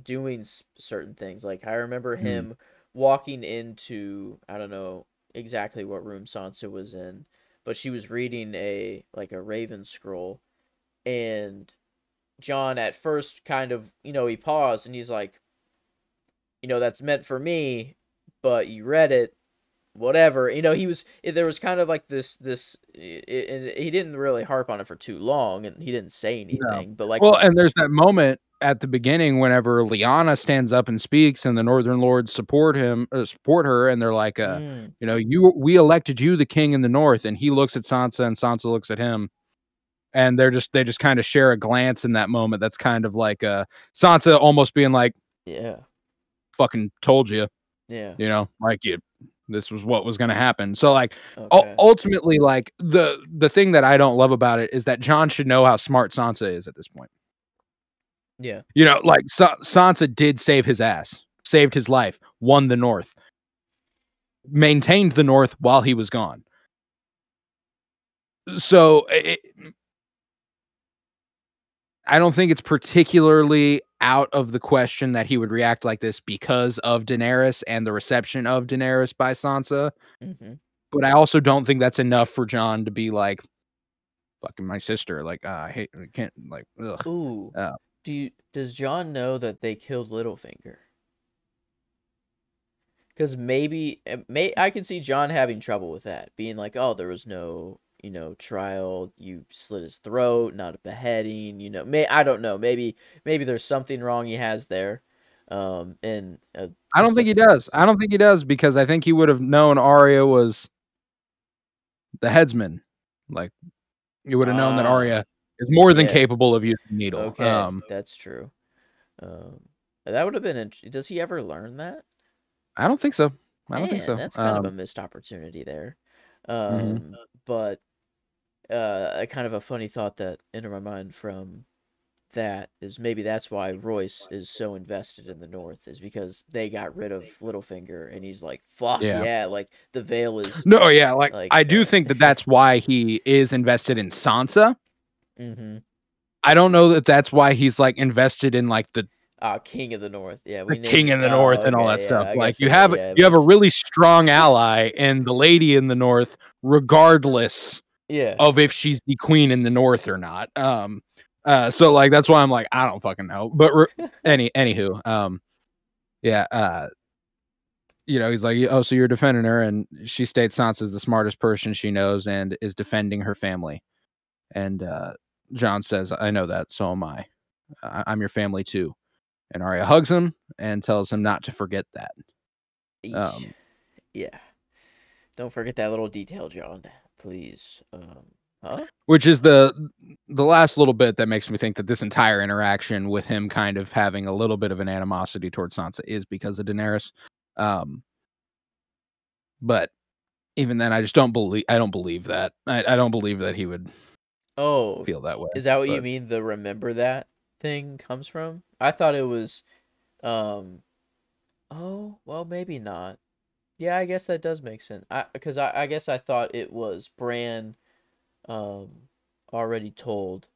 doing certain things. Like I remember Mhm, him walking into, I don't know exactly what room Sansa was in, but she was reading a Raven scroll, and Jon at first kind of, he paused and he's like, that's meant for me, but you read it, whatever. There was kind of like and he didn't really harp on it for too long and he didn't say no. anything, but like, Well, and there's that moment at the beginning whenever Lyanna stands up and speaks and the Northern Lords support her, and they're like, mm, we elected you the king in the North," and he looks at Sansa and Sansa looks at him, and they just kinda share a glance in that moment that's kind of like, Sansa almost being like, yeah. fucking told you, Yeah. like this was what was going to happen. So like Okay. ultimately, like the thing that I don't love about it is that Jon should know how smart Sansa is at this point. Yeah. Like Sansa did save his ass, saved his life, won the North, maintained the North while he was gone. So I don't think it's particularly out of the question that he would react like this because of Daenerys and the reception of Daenerys by Sansa. Mm-hmm. But I also don't think that's enough for Jon to be like, fucking my sister. Like, I can't, like, ugh. Ooh. Does Jon know that they killed Littlefinger? Because maybe I can see Jon having trouble with that, being like, "Oh, there was no, trial. You slit his throat, not a beheading. I don't know. Maybe there's something wrong he has there." And I don't think he does. I don't think he does because I think he would have known Arya was the headsman. Like, you would have known that Arya is more than capable of using the needle. Okay, that's true. That would have been interesting. Does he ever learn that? I don't think so. I don't think so. That's kind of a missed opportunity there. But kind of a funny thought that entered my mind from that is maybe that's why Royce is so invested in the North, is because they got rid of Littlefinger and he's like, fuck yeah, like the Vale is no, yeah, like I do think that that's why he is invested in Sansa. Mm-hmm. I don't know that that's why he's like invested in like the King of the North. Yeah, the King in the North and all that stuff. Like you have a really strong ally in the Lady in the North, regardless of if she's the Queen in the North or not. So like that's why I'm like I don't fucking know. But anywho, he's like, oh, so you're defending her, and she states Sansa's the smartest person she knows and is defending her family. And Jon says, I know that, so am I. I'm your family too. And Arya hugs him and tells him not to forget that. Yeah. Don't forget that little detail, Jon, please. Which is the last little bit that makes me think that this entire interaction with him kind of having a little bit of an animosity towards Sansa is because of Daenerys. But even then, I just don't believe that. I don't believe that he would feel that way. Is that what you mean the remember that thing comes from? I thought it was oh, well, maybe not. Yeah, I guess that does make sense. Because I guess I thought it was Bran already told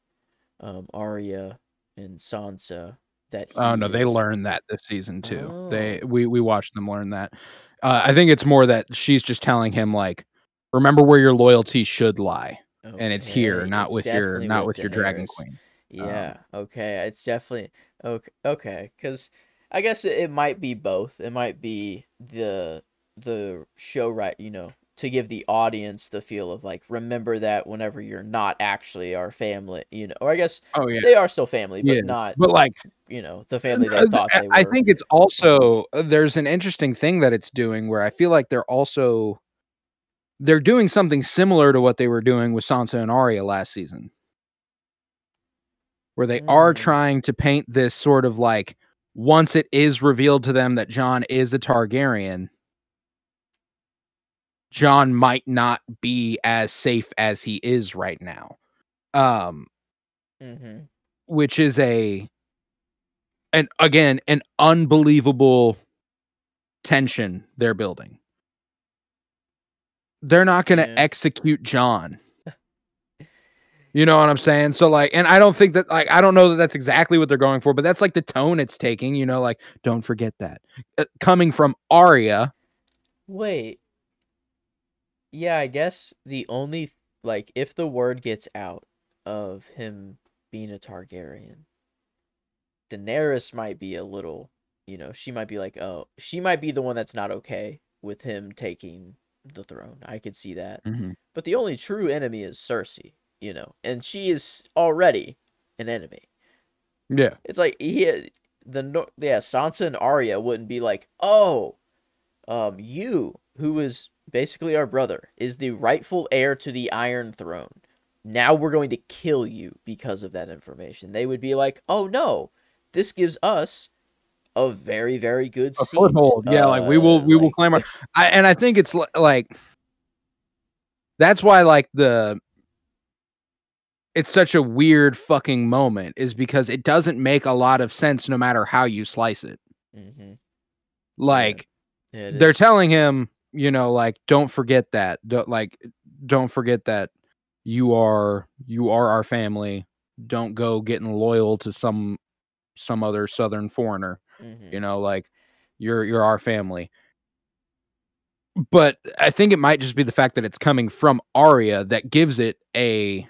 Arya and Sansa that they learned that this season too. We watched them learn that. I think it's more that she's just telling him like, remember where your loyalty should lie, and it's here, not with your Dragon Queen. Yeah. Okay. It's definitely okay. Okay. Because I guess it might be both. It might be the show, right? To give the audience the feel of like, remember that whenever you're not actually our family, or I guess they are still family, but not, but like, the family they thought they were. I think it's also, there's an interesting thing that it's doing where I feel like they're doing something similar to what they were doing with Sansa and Arya last season, where they are trying to paint this sort of like, once it is revealed to them that Jon is a Targaryen, Jon might not be as safe as he is right now. Which is an unbelievable tension they're building. They're not going to execute Jon. You know what I'm saying? So like, and I don't think that, like, I don't know that that's exactly what they're going for, but that's like the tone it's taking, like, don't forget that. Coming from Arya. Wait. Yeah, I guess the only, like, if the word gets out of him being a Targaryen, Daenerys might be a little, she might be like, oh, she might be the one that's not okay with him taking the throne. I could see that. But the only true enemy is Cersei, and she is already an enemy. Yeah. It's like, Sansa and Arya wouldn't be like, oh, you, who is basically our brother, is the rightful heir to the Iron Throne. Now we're going to kill you because of that information. They would be like, oh no, this gives us a very, very good A seat. foothold. Yeah, like we will Like claim our I think it's like that's why like it's such a weird fucking moment is because it doesn't make a lot of sense no matter how you slice it. hmm yeah, Like yeah, it they're is. telling him, like don't forget that. Don't forget that you are our family. Don't go getting loyal to some other southern foreigner. hmm Like you're our family. But I think it might just be the fact that it's coming from Arya that gives it a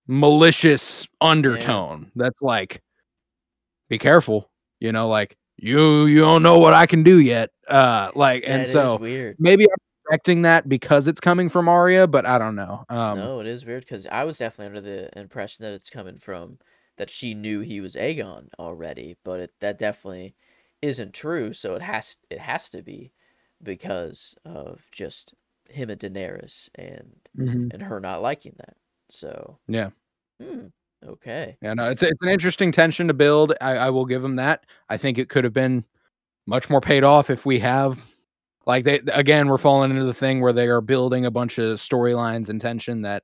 malicious Yeah, undertone. That's like, be careful, like you don't know what I can do yet. yeah, And it is so weird. maybe I'm expecting that because it's coming from Arya, but I don't know. No, it is weird because I was definitely under the impression that it's coming from that she knew he was Aegon already, but that definitely isn't true. So it has to be because of just him and Daenerys Mhm. and her not liking that. So, Yeah. hmm, okay, Yeah, no, it's an interesting tension to build. I will give him that. I think it could have been much more paid off if we have like they again, we're falling into the thing where they are building a bunch of storylines and tension that,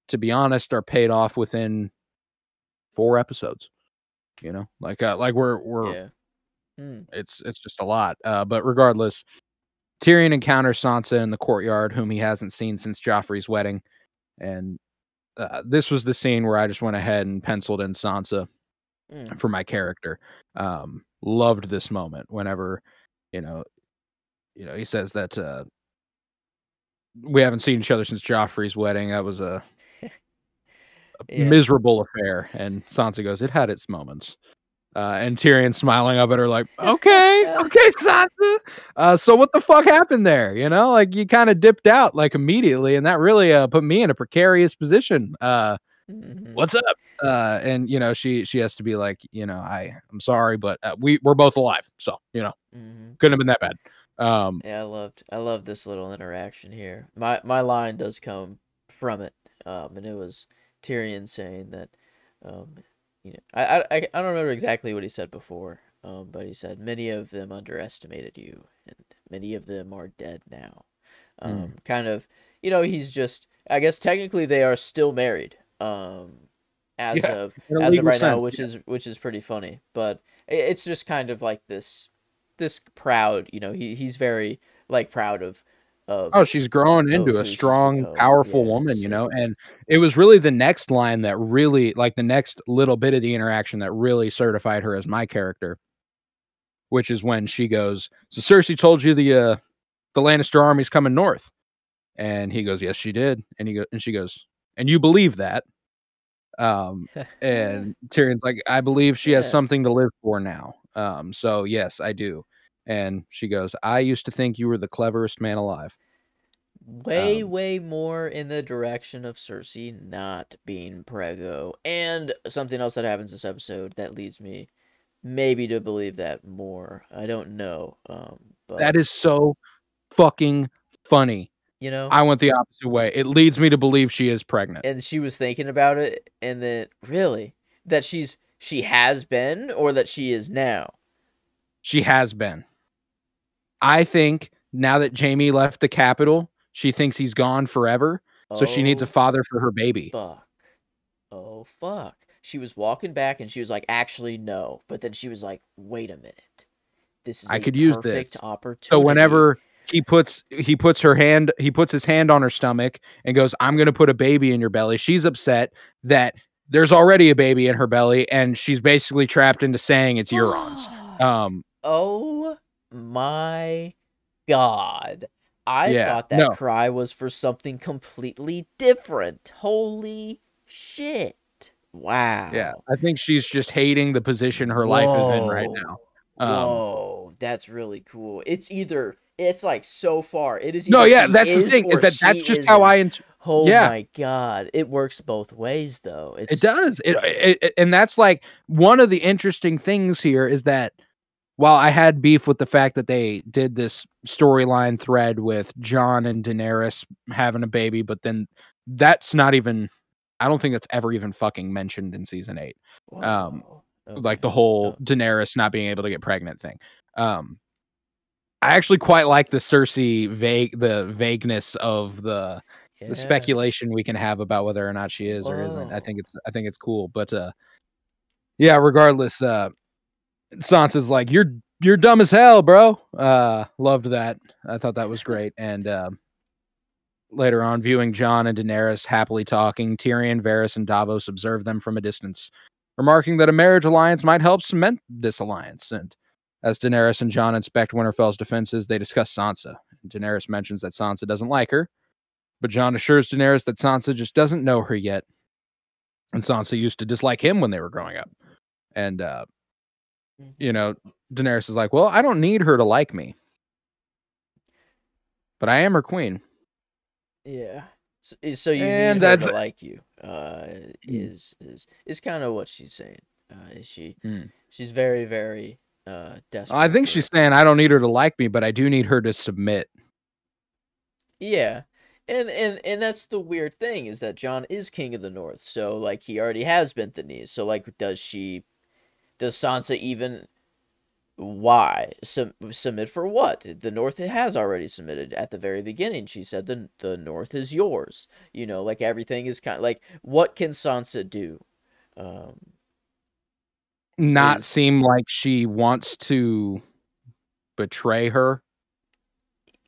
to be honest, are paid off within 4 episodes, like we're yeah, hmm, it's just a lot. But regardless, Tyrion encounters Sansa in the courtyard, whom he hasn't seen since Joffrey's wedding, and this was the scene where I just went ahead and penciled in Sansa hmm, for my character. Loved this moment whenever, you know, he says that we haven't seen each other since Joffrey's wedding. That was a yeah, miserable affair, and Sansa goes, "It had its moments." And Tyrion smiling up at her like, "Okay, okay, Sansa. So what the fuck happened there? Like you kind of dipped out like immediately, and that really put me in a precarious position. hmm What's up?" And she has to be like, I'm sorry, but we're both alive, so hmm couldn't have been that bad. Um, Yeah, I loved this little interaction here. My line does come from it, and it was Tyrion saying that, um, I don't remember exactly what he said before, but he said many of them underestimated you, and many of them are dead now. mm, Kind of, he's just, I guess technically they are still married, as yeah, of in a as of legal right now, sense. which Yeah. is pretty funny, but it's just kind of like this proud, he's very like proud Oh, of she's growing of into a who she's strong, become. powerful Yeah, woman, so and it was really the next line that really, like the next little bit of the interaction that really certified her as my character, which is when she goes, "So Cersei told you the Lannister army's coming north," and he goes, "Yes, she did," and she goes, "And you believe that?" Um, and Tyrion's like, "I believe she has yeah, something to live for now. So yes, I do." And she goes, "I used to think you were the cleverest man alive." way Um, way more in the direction of Cersei not being prego, and something else that happens this episode that leads me maybe to believe that more. I don't know, but that is so fucking funny. you know, I went the opposite way. It leads me to believe she is pregnant. and she was thinking about it, and then really that she has been or that she is now. She has been. I think now that Jamie left the capital, she thinks he's gone forever, so she needs a Oh father for her baby. fuck. Oh fuck. She was walking back and she was like, actually no. But then she was like, wait a minute. This is I a could use perfect this. So opportunity. whenever he puts his hand on her stomach and goes, "I'm going to put a baby in your belly." She's upset that there's already a baby in her belly and she's basically trapped into saying it's Euron's. Um Oh my god. I yeah. thought that No. cry was for something completely different. Holy shit. Yeah. Wow. I think she's just hating the position her life is in right Whoa. now. Um Whoa. That's really cool. It's like so far. It is No, either yeah, she that's the is thing is or that that's she just how isn't. Oh yeah. my god. It works both ways though. It does. And that's like one of the interesting things here is that while I had beef with the fact that they did this storyline thread with Jon and Daenerys having a baby, but then that's not even I don't think that's ever even fucking mentioned in season 8. Um, Whoa. like Okay. the whole Oh, Daenerys not being able to get pregnant thing. Um, I actually quite like the Cersei the vagueness of the yeah. speculation we can have about whether or not she is or isn't. Whoa. I think it's cool. But yeah, regardless, Sansa's like, you're dumb as hell, bro. Loved that. I thought that was great. And later on, viewing Jon and Daenerys happily talking, Tyrion, Varys, and Davos observe them from a distance, remarking that a marriage alliance might help cement this alliance. And as Daenerys and Jon inspect Winterfell's defenses, they discuss Sansa. And Daenerys mentions that Sansa doesn't like her, but Jon assures Daenerys that Sansa just doesn't know her yet. And Sansa used to dislike him when they were growing up. And, Mhm. you know, Daenerys is like, well, I don't need her to like me, but I am her queen. Yeah. So you need And her to that's like you. mm, Is kind of what she's saying. Is she? mm. She's very very I desperate think she's for. saying I don't need her to like me, but I do need her to submit. Yeah. And that's the weird thing is that John is king of the North. So like he already has bent the knees. So like does Sansa even why submit for what? The North has already submitted at the very beginning. She said the North is yours. Like everything is kind of like what can Sansa do? Um Not is seem like she wants to betray her.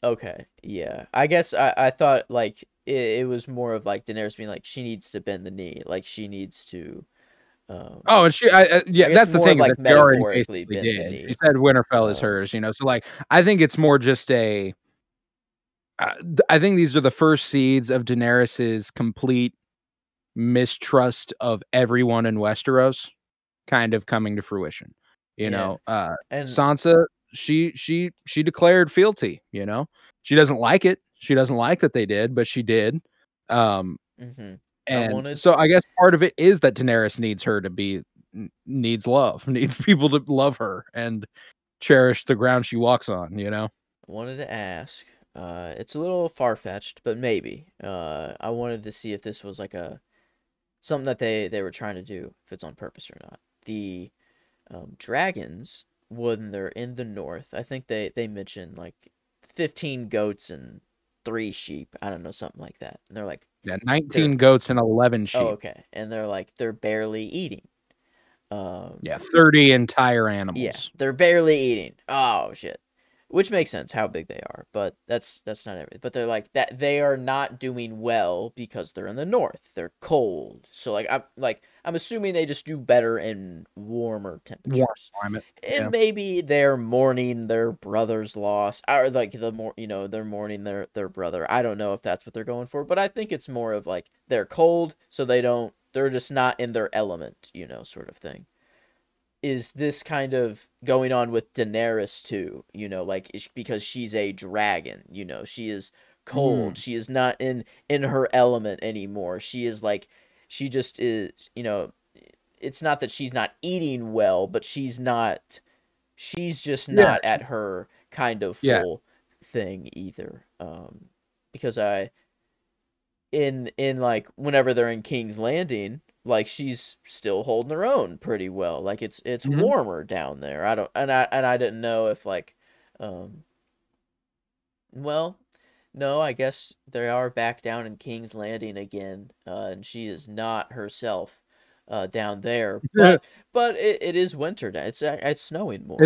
Okay, yeah. I guess I thought like it was more of like Daenerys being like she needs to bend the knee, like she needs to um Oh, and yeah, I guess that's the more of thing is that like she already metaphorically basically bend the did. She knee. said Winterfell is Um hers, so, like, I think it's more just I think these are the first seeds of Daenerys's complete mistrust of everyone in Westeros kind of coming to fruition. yeah. And Sansa, she declared fealty, you know? She doesn't like it. She doesn't like that they did, but she did. Um, mhm. I and wanted so I guess part of it is that Daenerys needs her to be needs love, needs people to love her and cherish the ground she walks on, you know? wanted to ask it's a little far-fetched, but maybe. I wanted to see if this was like a something that they were trying to do, if it's on purpose or not. The dragons when they're in the north. I think they mentioned like 15 goats and 3 sheep. I don't know, something like that. And they're like Yeah, they're 19 goats and 11 oh sheep. okay, and they're like they're barely eating. Yeah, Um, 30 entire yeah, animals. they're barely eating. Oh shit. Which makes sense how big they are, but that's not everything. But they're like that they are not doing well because they're in the north. They're cold. So I'm assuming they just do better in warmer Warm temperatures. climate. And Yeah. maybe they're mourning their brother's loss, or like they're mourning their brother. I don't know if that's what they're going for, but I think it's more of like they're cold, so they're just not in their element, sort of thing. Is this kind of going on with Daenerys too? Like because she's a dragon. She is cold. Mm. She is not in her element anymore. She is like she just is. It's not that she's not eating well, but she's just Yeah, not at her kind of yeah. full thing either. Because in like whenever they're in King's Landing, like she's still holding her own pretty well. Like it's Mhm. warmer down there. I didn't know if like um well, no, I guess they are back down in King's Landing again, and she is not herself down there. But it is winter now. It's snowing more. I don't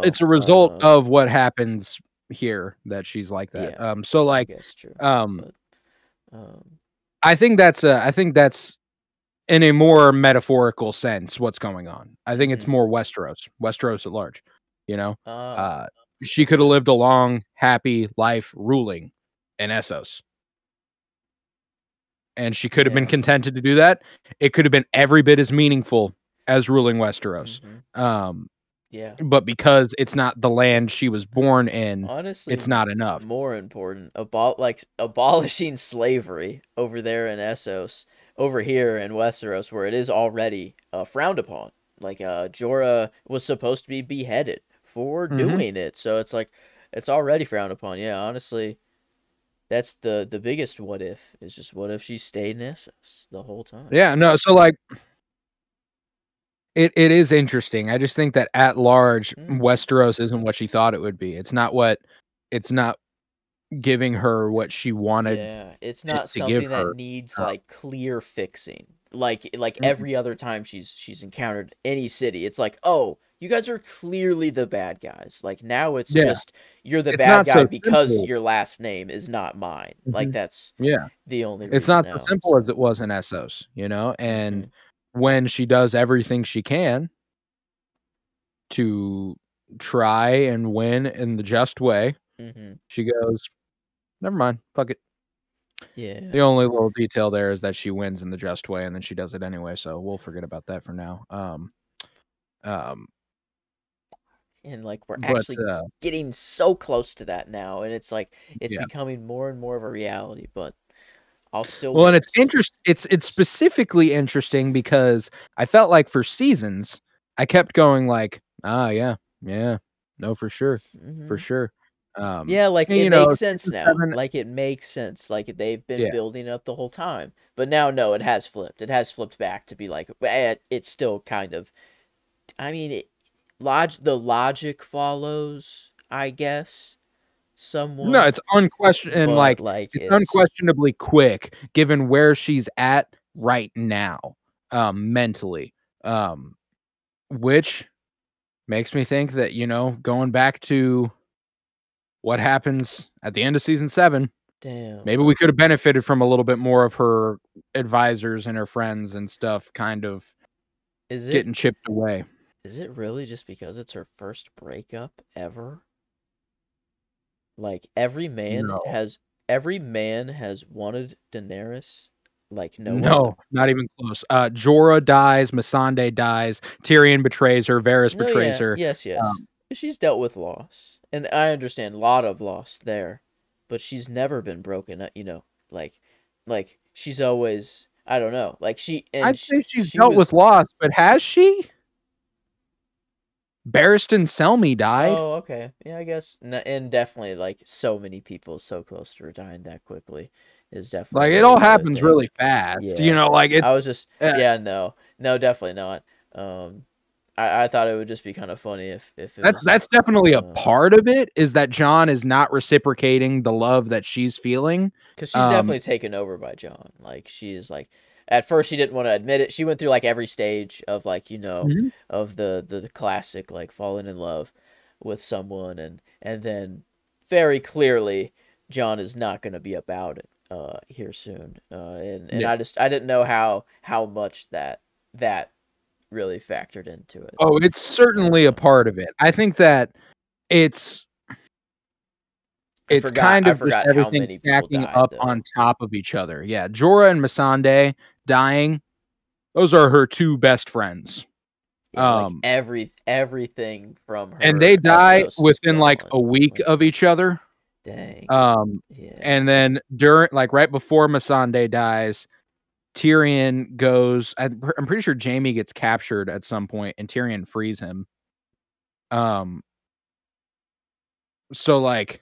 It's know. a result of what happens here that she's like that. Yeah, So, I like, guess true. um, But um I think that's in a more metaphorical sense what's going on. I think it's mhm. more Westeros at large, you know? Oh, Uh, she coulda okay. lived a long, happy life ruling in Essos, and she could have been Yeah. contented to do that. It could have been every bit as meaningful as ruling Westeros. Mhm. Um, Yeah. but because it's not the land she was born in, Honestly, it's not enough. more important, abolishing slavery over there in Essos, over here in Westeros, where it is already frowned upon. Like Jorah was supposed to be beheaded for Mhm. doing it, so it's like it's already frowned upon. Yeah, honestly, that's the biggest what if is just what if she stayed in Essos the whole time. Yeah, no, so, like, it is interesting. I just think that at large, Mm. Westeros isn't what she thought it would be. It's not giving her what she wanted Yeah, it's it not to give something that her. needs Uh, like clear fixing. Like mm, every other time she's encountered any city, it's like, "Oh, you guys are clearly the bad guys." Like now it's yeah, just you're the it's bad not guy so because simple. your last name is not mine. Like Mhm. that's Yeah, the only it's reason not so now. simple as So, it was in Essos, and mhm. when she does everything she can to try and win in the just way, Mhm. she goes, "Never mind, fuck it." Yeah. The only little detail there is that she wins in the just way, and then she does it anyway, so we'll forget about that for now. Um, And like we're but, actually getting so close to that now, and it's like it's yeah. becoming more and more of a reality, but I'll still Well, and wait. it's specifically interesting because I felt like for seasons, I kept going like, "Ah, yeah, yeah, no, for sure, for Mhm. sure." Yeah, like, And, it makes sense season now. 7 Like, it makes sense. Like, they've been yeah. building up the whole time. But now, no, it has flipped. It has flipped back to be like, it's still kind of. I mean, the logic follows, I guess, No, somewhat. it's unquestion and, But like, like, it's it's unquestionably quick given where she's at right now, mentally, um, which makes me think that, going back to what happens at the end of season 7, damn. maybe we could have benefited from a little bit more of her advisors and her friends and stuff kind of Is it getting chipped away. is it really just because it's her first breakup ever? Like No. every man has wanted Daenerys like no No, other. not even close. Jorah dies, Missandei dies, Tyrion betrays her, Varys No, betrays yeah, her. yes. Um, She's dealt with loss, and I understand a lot of loss there, but she's never been broken. Like, like she's always I don't know. Like I'd say she's she dealt with was. loss, but has she? Barristan Selmy died. Oh, okay, yeah, I guess, and definitely like so many people so close to her dying that quickly is definitely Like, it really all another happens thing. really fast, Yeah, like, it's I was just uh, yeah no definitely not. Um, I thought it would just be kind of funny if it that's was that's definitely a um part of it, is that Jon is not reciprocating the love that she's feeling. because she's Um definitely taken over by John. Like she is like, at first she didn't want to admit it. She went through like every stage of like Mhm. of the classic like falling in love with someone, and then very clearly John is not going to be about it here soon. And Yeah. I didn't know how much that really factored into it. Oh, it's certainly a Uh, part of it. I think that it's it's kind I of just forgot how everything many people stacking died up on though. top of each other. Yeah, Jorah and Missandei dying, those are her 2 best friends. Yeah, like Um, everything from and they her die Essos is within, like, a gone. week Like, of each other. dang. Um, Yeah. and then right before Missandei dies, Tyrion goes I'm pretty sure Jaime gets captured at some point, and Tyrion frees him. Um, so, like,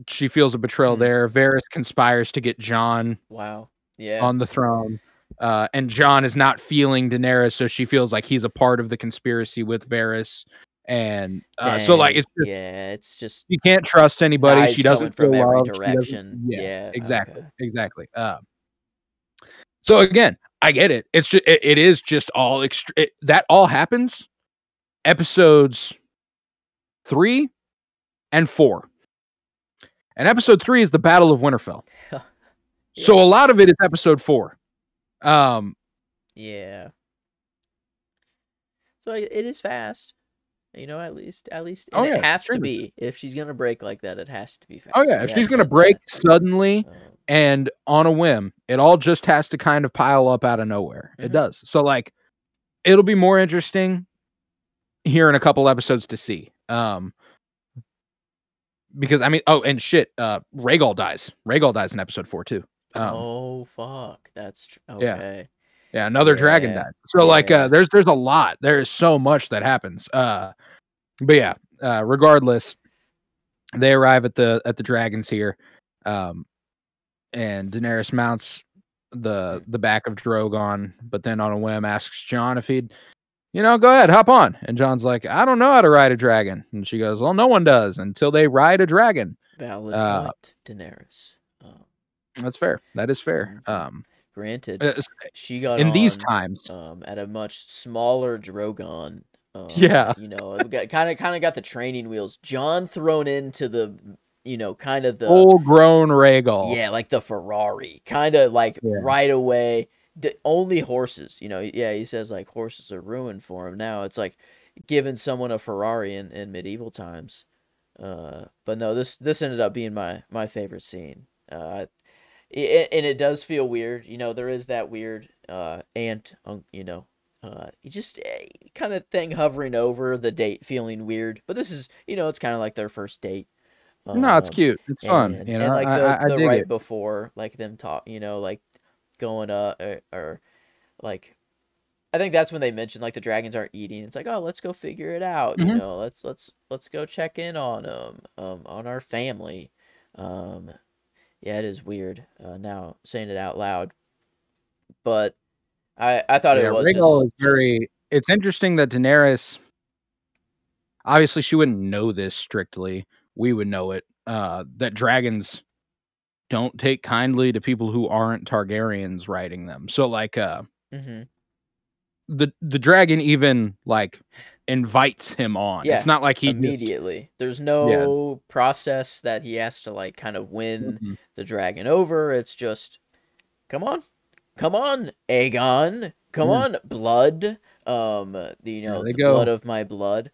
she feels a betrayal Mm, there. Varys conspires to get Jon wow. Yeah. on the throne, and Jon is not feeling Daenerys, so she feels like he's a part of the conspiracy with Varys, and, so, like, Dang. it's just Yeah, it's just she can't trust anybody, she knives doesn't coming from feel every loved, she doesn't direction. yeah, Yeah, exactly, okay. exactly, so again, I get it. It is just all that all happens episodes 3 and 4, and episode 3 is the Battle of Winterfell, so Yeah. a lot of it is episode 4, um Yeah. So it is fast. At least and oh, it yeah, has to extremely. be. If she's going to break like that, it has to be Oh, fast. yeah, You if she's have gonna said break that. suddenly Um, and on a whim, it all just has to kind of pile up out of nowhere. It mhm. does. So, like, it'll be more interesting here in a couple episodes to see. Because I mean, oh, and shit, Rhaegal dies. Rhaegal dies in episode 4 too. Um, Oh fuck. yeah, Okay. yeah, another dragon Yeah. dies. So, like, Yeah. there's a lot. There is so much that happens. But yeah, regardless, they arrive at the dragons here, um, and Daenerys mounts the back of Drogon, but then on a whim asks Jon if he'd, go ahead, hop on. And Jon's like, I don't know how to ride a dragon. And she goes, well, no one does until they ride a dragon. Valid point, Daenerys. That's fair. That is fair. Granted, she got in on, these times at a much smaller Drogon. Yeah. Kind of got the training wheels. Jon thrown into the, kind of the full-grown Rhaegal. Yeah, like the Ferrari, kind of like right away. Only horses, he says like horses are ruined for him now. It's like giving someone a Ferrari in medieval times. But no, this ended up being my favorite scene. And it does feel weird. There is that weird aunt, just kind of thing hovering over the date, feeling weird. But this is, it's kind of like their first date. No, it's cute. It's fun. And like the right it. Before, like them talk, like going or like, I think that's when they mentioned like the dragons aren't eating. It's like, oh, let's go figure it out. Let's go check in on on our family. Yeah, it is weird now saying it out loud, but I thought it was Rhaegal is very. It's interesting that Daenerys. Obviously, she wouldn't know this strictly. We would know it. That dragons don't take kindly to people who aren't Targaryens riding them. So, like, the dragon even like invites him on. Yeah, it's not like he immediately. There's no process that he has to like kind of win the dragon over. It's just, come on, Aegon, come on, blood. The blood of my blood.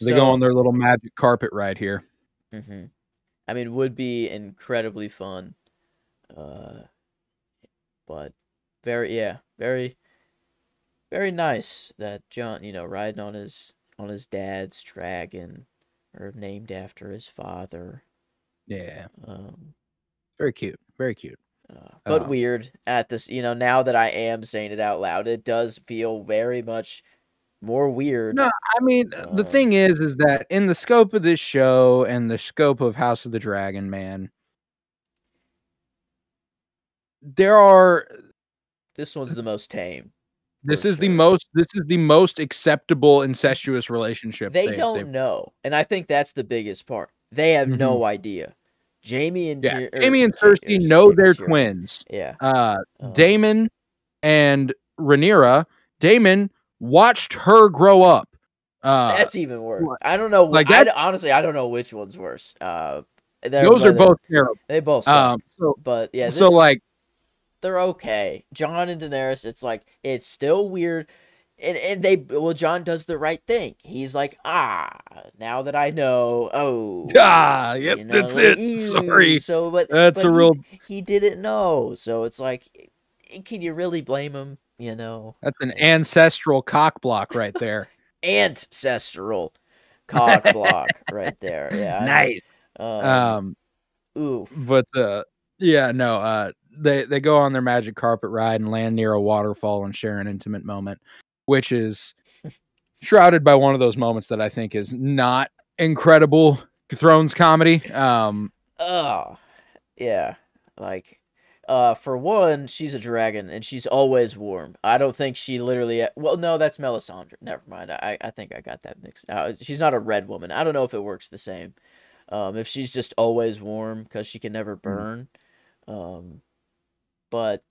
They go on their little magic carpet ride here. I mean, would be incredibly fun. But very, very nice that Jon, riding on his dad's dragon, or named after his father. Yeah. Very cute. Very cute. But weird at this, now that I am saying it out loud, it does feel very much more weird. No, I mean, the thing is that in the scope of this show and the scope of House of the Dragon, man, this one's the most tame. This is the most acceptable incestuous relationship. They don't know, and I think that's the biggest part. They have no idea. Jaime and Cersei know they're twins. Yeah. Daemon and Rhaenyra. Daemon watched her grow up. That's even worse. I don't know. Like honestly, I don't know which one's worse. Those are both terrible. They both suck. But yeah. They're okay. Jon and Daenerys, it's like, it's still weird. And Jon does the right thing. He's like, now that I know, yep, that's like, it. Sorry. So, he didn't know. So it's like, can you really blame him? That's an ancestral cock block right there. Ancestral cock block right there. Yeah. Nice. Oof. But they go on their magic carpet ride and land near a waterfall and share an intimate moment, which is shrouded by one of those moments that I think is not incredible Thrones comedy. Yeah. Like, for one, she's a dragon and she's always warm. I don't think she literally. Well, no, that's Melisandre. Never mind. I think I got that mixed. She's not a red woman. I don't know if it works the same. If she's just always warm because she can never burn. But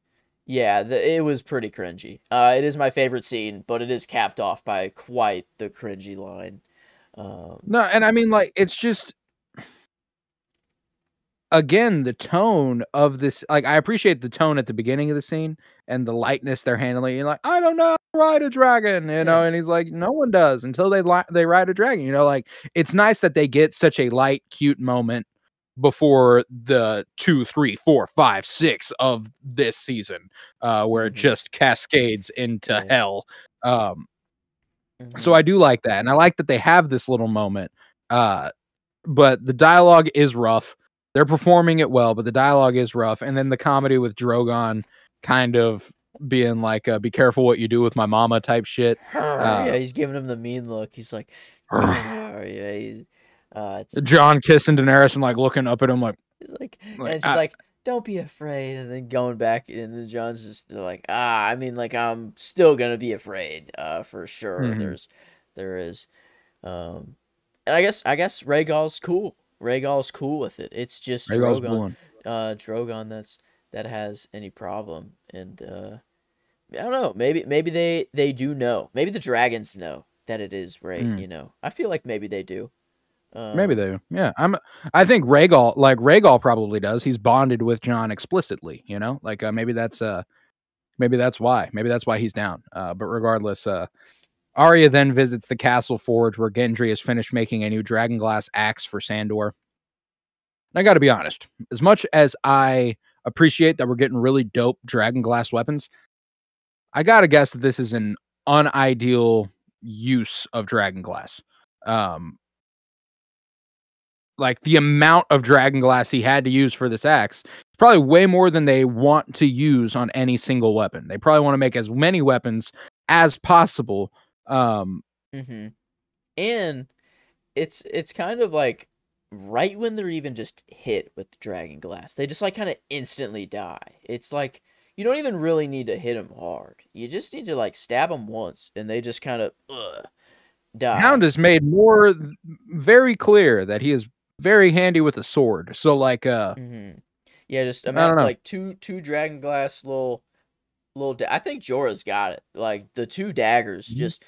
yeah, it was pretty cringy. It is my favorite scene, but it is capped off by quite the cringy line. No, and I mean, like, it's just, again, the tone of this. Like, I appreciate the tone at the beginning of the scene and the lightness they're handling. You're like, I don't know how to ride a dragon, and he's like, no one does until they ride a dragon. Like, it's nice that they get such a light, cute moment before the 2, 3, 4, 5, 6 of this season, where it just cascades into hell. So I do like that, and I like that they have this little moment. But the dialogue is rough. They're performing it well, but the dialogue is rough. And then the comedy with Drogon kind of being like, be careful what you do with my mama type shit. Yeah, he's giving him the mean look. He's like, Jon kissing Daenerys and like looking up at him like, It's like, Like, and she's like, "Don't be afraid," and then going back, and then John's just like, I mean, like I'm still gonna be afraid, for sure. mhm. There is, um, and I guess Rhaegal's cool. Rhaegal's cool with it. It's just Rhaegal's Drogon, blowing. Drogon that has any problem, and I don't know. Maybe they do know. Maybe the dragons know that it is Ray. Mm. You know, I feel like maybe they do. Maybe Um, they do. Yeah, I think Rhaegal probably does. He's bonded with Jon explicitly, you know? Like, maybe that's why. Maybe that's why he's down. But regardless, Arya then visits the castle forge where Gendry has finished making a new dragonglass axe for Sandor. And I got to be honest, as much as I appreciate that we're getting really dope dragonglass weapons, I got to guess that this is an unideal use of dragonglass. Um, like the amount of dragonglass he had to use for this axe is probably way more than they want to use on any single weapon. They probably want to make as many weapons as possible. Um, hmm And it's kind of like right when they're even just hit with the dragon glass, they just like kind of instantly die. It's like you don't even really need to hit them hard. You just need to like stab them once, and they just kind of Hound die. has made more very clear that he is very handy with a sword. So like hmm Yeah, just I imagine don't know. like two dragon glass I think Jorah's got it. Like the two daggers, just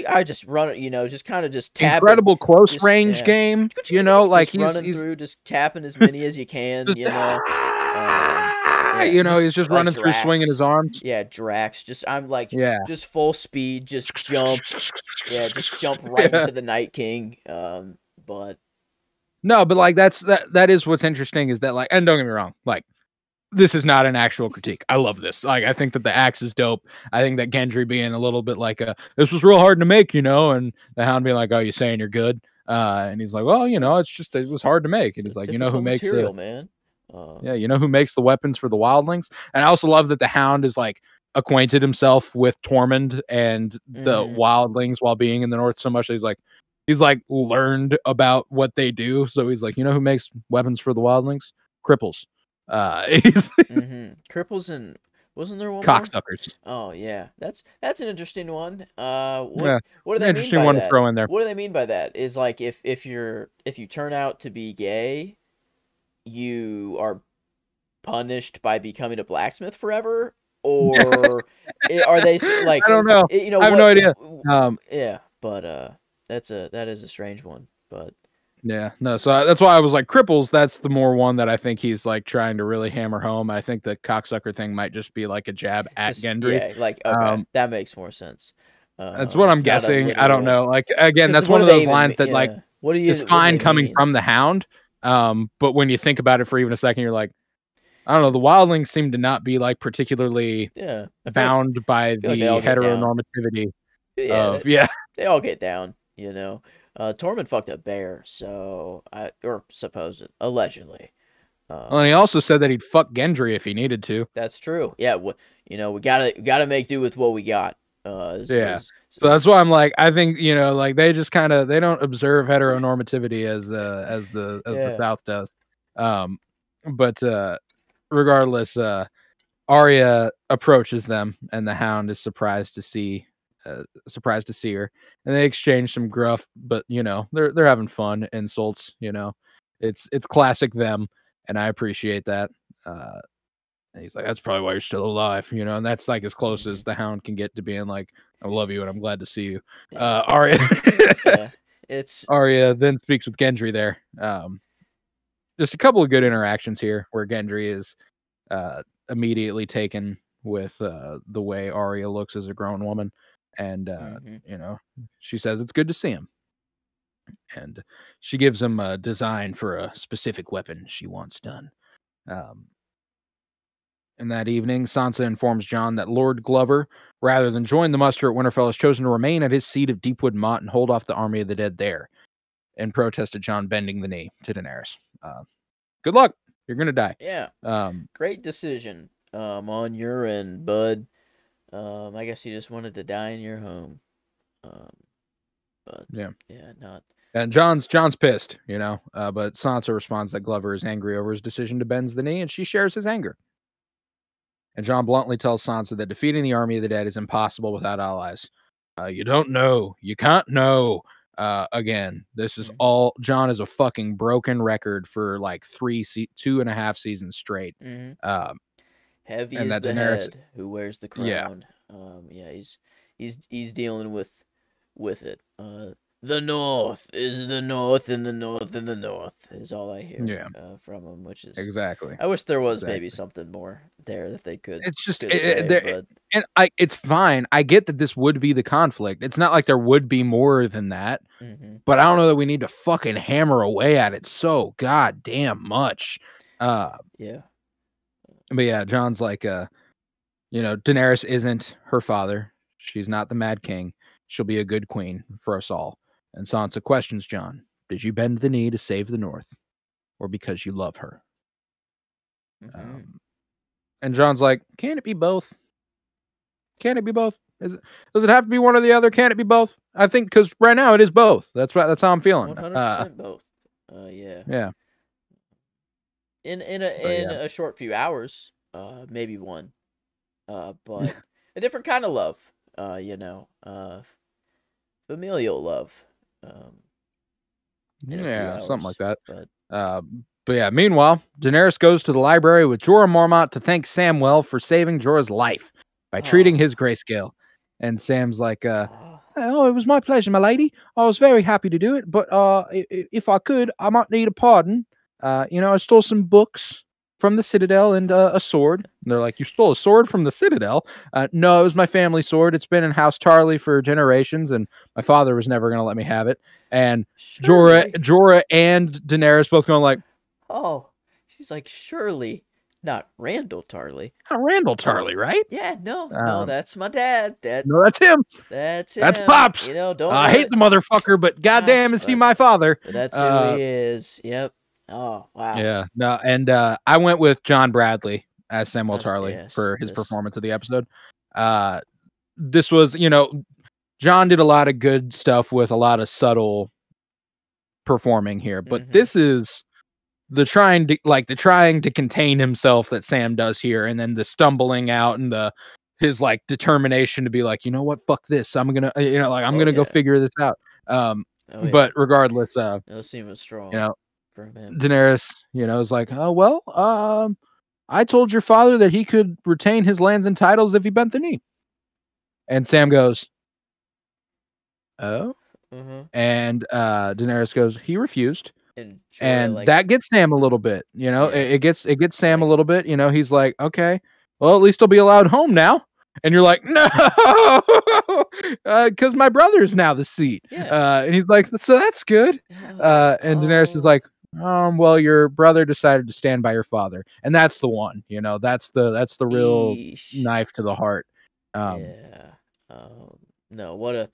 I just run it, just kind of just tapping, Incredible close just range yeah, game, you know, like just running he's through, just tapping as many as you can, just Yeah, you know, just he's just like running through swinging his Drax. arms. Yeah, Drax. Just I'm like Yeah. just full speed, just jump. Yeah, just jump right Yeah. into the Night King. But No, but like that is what's interesting is that like, and don't get me wrong, like this is not an actual critique. I love this. Like, I think that the axe is dope. I think that Gendry being a little bit like, this was real hard to make, you know, and the Hound being like, oh, you saying you're good? And he's like, well, you know, it's just, it was hard to make. And it's he's like, you know who difficult makes material, man. yeah, you know who makes the weapons for the wildlings? And I also love that the Hound is like acquainted himself with Tormund and the hmm wildlings while being in the North so much that he's like learned about what they do. So he's like, you know who makes weapons for the wildlings? Cripples. He's Cripples and wasn't there one more? cocksuckers. Oh yeah, that's an interesting one. Yeah, What do they mean interesting by one to that? throw in there. What do they mean by that? Is like if you turn out to be gay, you are punished by becoming a blacksmith forever, or are they like I don't know. I have no idea. Yeah, but that is a strange one, but Yeah, no. So that's why I was like, cripples. That's the more one that I think he's like trying to really hammer home. I think the cocksucker thing might just be like a jab at just Gendry. yeah, like okay, that makes more sense. That's what I'm It's not a guessing. I don't literal. know. Like again, Because that's what one do of they those even lines that like yeah? is What do fine they coming mean? from the Hound. But when you think about it for even a second, you're like, I don't know. The wildlings seem to not be like particularly Yeah, bound by I feel like they the all get down. heteronormativity Yeah, of yeah. they all get down. Tormund fucked a bear, or supposed allegedly. Well, and he Um, also said that he'd fuck Gendry if he needed to. that's true. Yeah, we gotta make do with what we got. Yeah. So that's why I'm like, I think, you know, like they just kind of they don't observe heteronormativity as the yeah. South does. But regardless, Arya approaches them and the Hound is surprised to see her. And they exchange some gruff, but you know, they're having fun insults, you know. It's classic them, and I appreciate that. Uh and he's like, that's probably why you're still alive, you know, and that's like as close hmm as the Hound can get to being like, I love you and I'm glad to see you. Yeah. Arya Yeah. It's Arya then speaks with Gendry there. Just a couple of good interactions here where Gendry is immediately taken with the way Arya looks as a grown woman. And hmm you know, she says it's good to see him. And she gives him a design for a specific weapon she wants done. Um, And that evening, Sansa informs Jon that Lord Glover, rather than join the muster at Winterfell, has chosen to remain at his seat of Deepwood Motte and hold off the army of the dead there, in protest of Jon bending the knee to Daenerys. Good luck. You're gonna die. yeah. Um, Great decision. On your end, bud. I guess you just wanted to die in your home. Um, but yeah. yeah, not And John's pissed, but Sansa responds that Glover is angry over his decision to bend the knee, and she shares his anger. And Jon bluntly tells Sansa that defeating the army of the dead is impossible without allies. You don't know. You can't know. Again, this is all... Jon is a fucking broken record for like 2.5 seasons straight. Heavy and is that the Daenerys... head who wears the crown. He's dealing with it. The North is the North, and the North, and the North is all I hear from him, which is... Exactly. I wish there was maybe something more there that they could... It's just... but... And it's fine. I get that this would be the conflict. It's not like there would be more than that. But I don't know that we need to fucking hammer away at it so goddamn much. But yeah, Jon's like, Daenerys isn't her father. She's not the Mad King. She'll be a good queen for us all. And Sansa questions Jon, did you bend the knee to save the North, or because you love her? And Jon's like, can it be both? Can it be both? Does it have to be one or the other? Can it be both? I think because right now it is both. That's how I'm feeling. 100% both. Yeah. In a short few hours, maybe one. But a different kind of love. Familial love. Something like that. But yeah, meanwhile, Daenerys goes to the library with Jorah Mormont to thank Samwell for saving Jorah's life by treating his grayscale. And Sam's like, oh, it was my pleasure, my lady. I was very happy to do it, but if I could, I might need a pardon. I stole some books from the Citadel and a sword. And they're like, you stole a sword from the Citadel? No, it was my family sword. It's been in House Tarly for generations, and my father was never going to let me have it. And Jorah and Daenerys both going like, oh, she's like, surely not Randall Tarly. Not Randall Tarly, right? Yeah, no, that's my dad. No, that's him. That's him. That's Pops. Don't I hate the motherfucker, but goddamn is he my father. That's who he is. Yep. Oh, wow. Yeah. No, and I went with John Bradley as Samwell Tarly for his performance of the episode. This was, John did a lot of good stuff with a lot of subtle performing here, but this is the trying to contain himself that Sam does here, and then the stumbling out and his like determination to be like, you know what, fuck this, I'm gonna go figure this out. But regardless, that scene was strong. For him. Daenerys, is like, oh well, I told your father that he could retain his lands and titles if he bent the knee. And Sam goes, oh, and Daenerys goes, he refused. And that gets Sam a little bit, it gets Sam a little bit, he's like, okay, well, at least I'll be allowed home now. And you're like, no, because my brother's now the seat. And he's like, so that's good. And Daenerys is like, well, your brother decided to stand by your father, and that's the one, that's the real knife to the heart. No, what a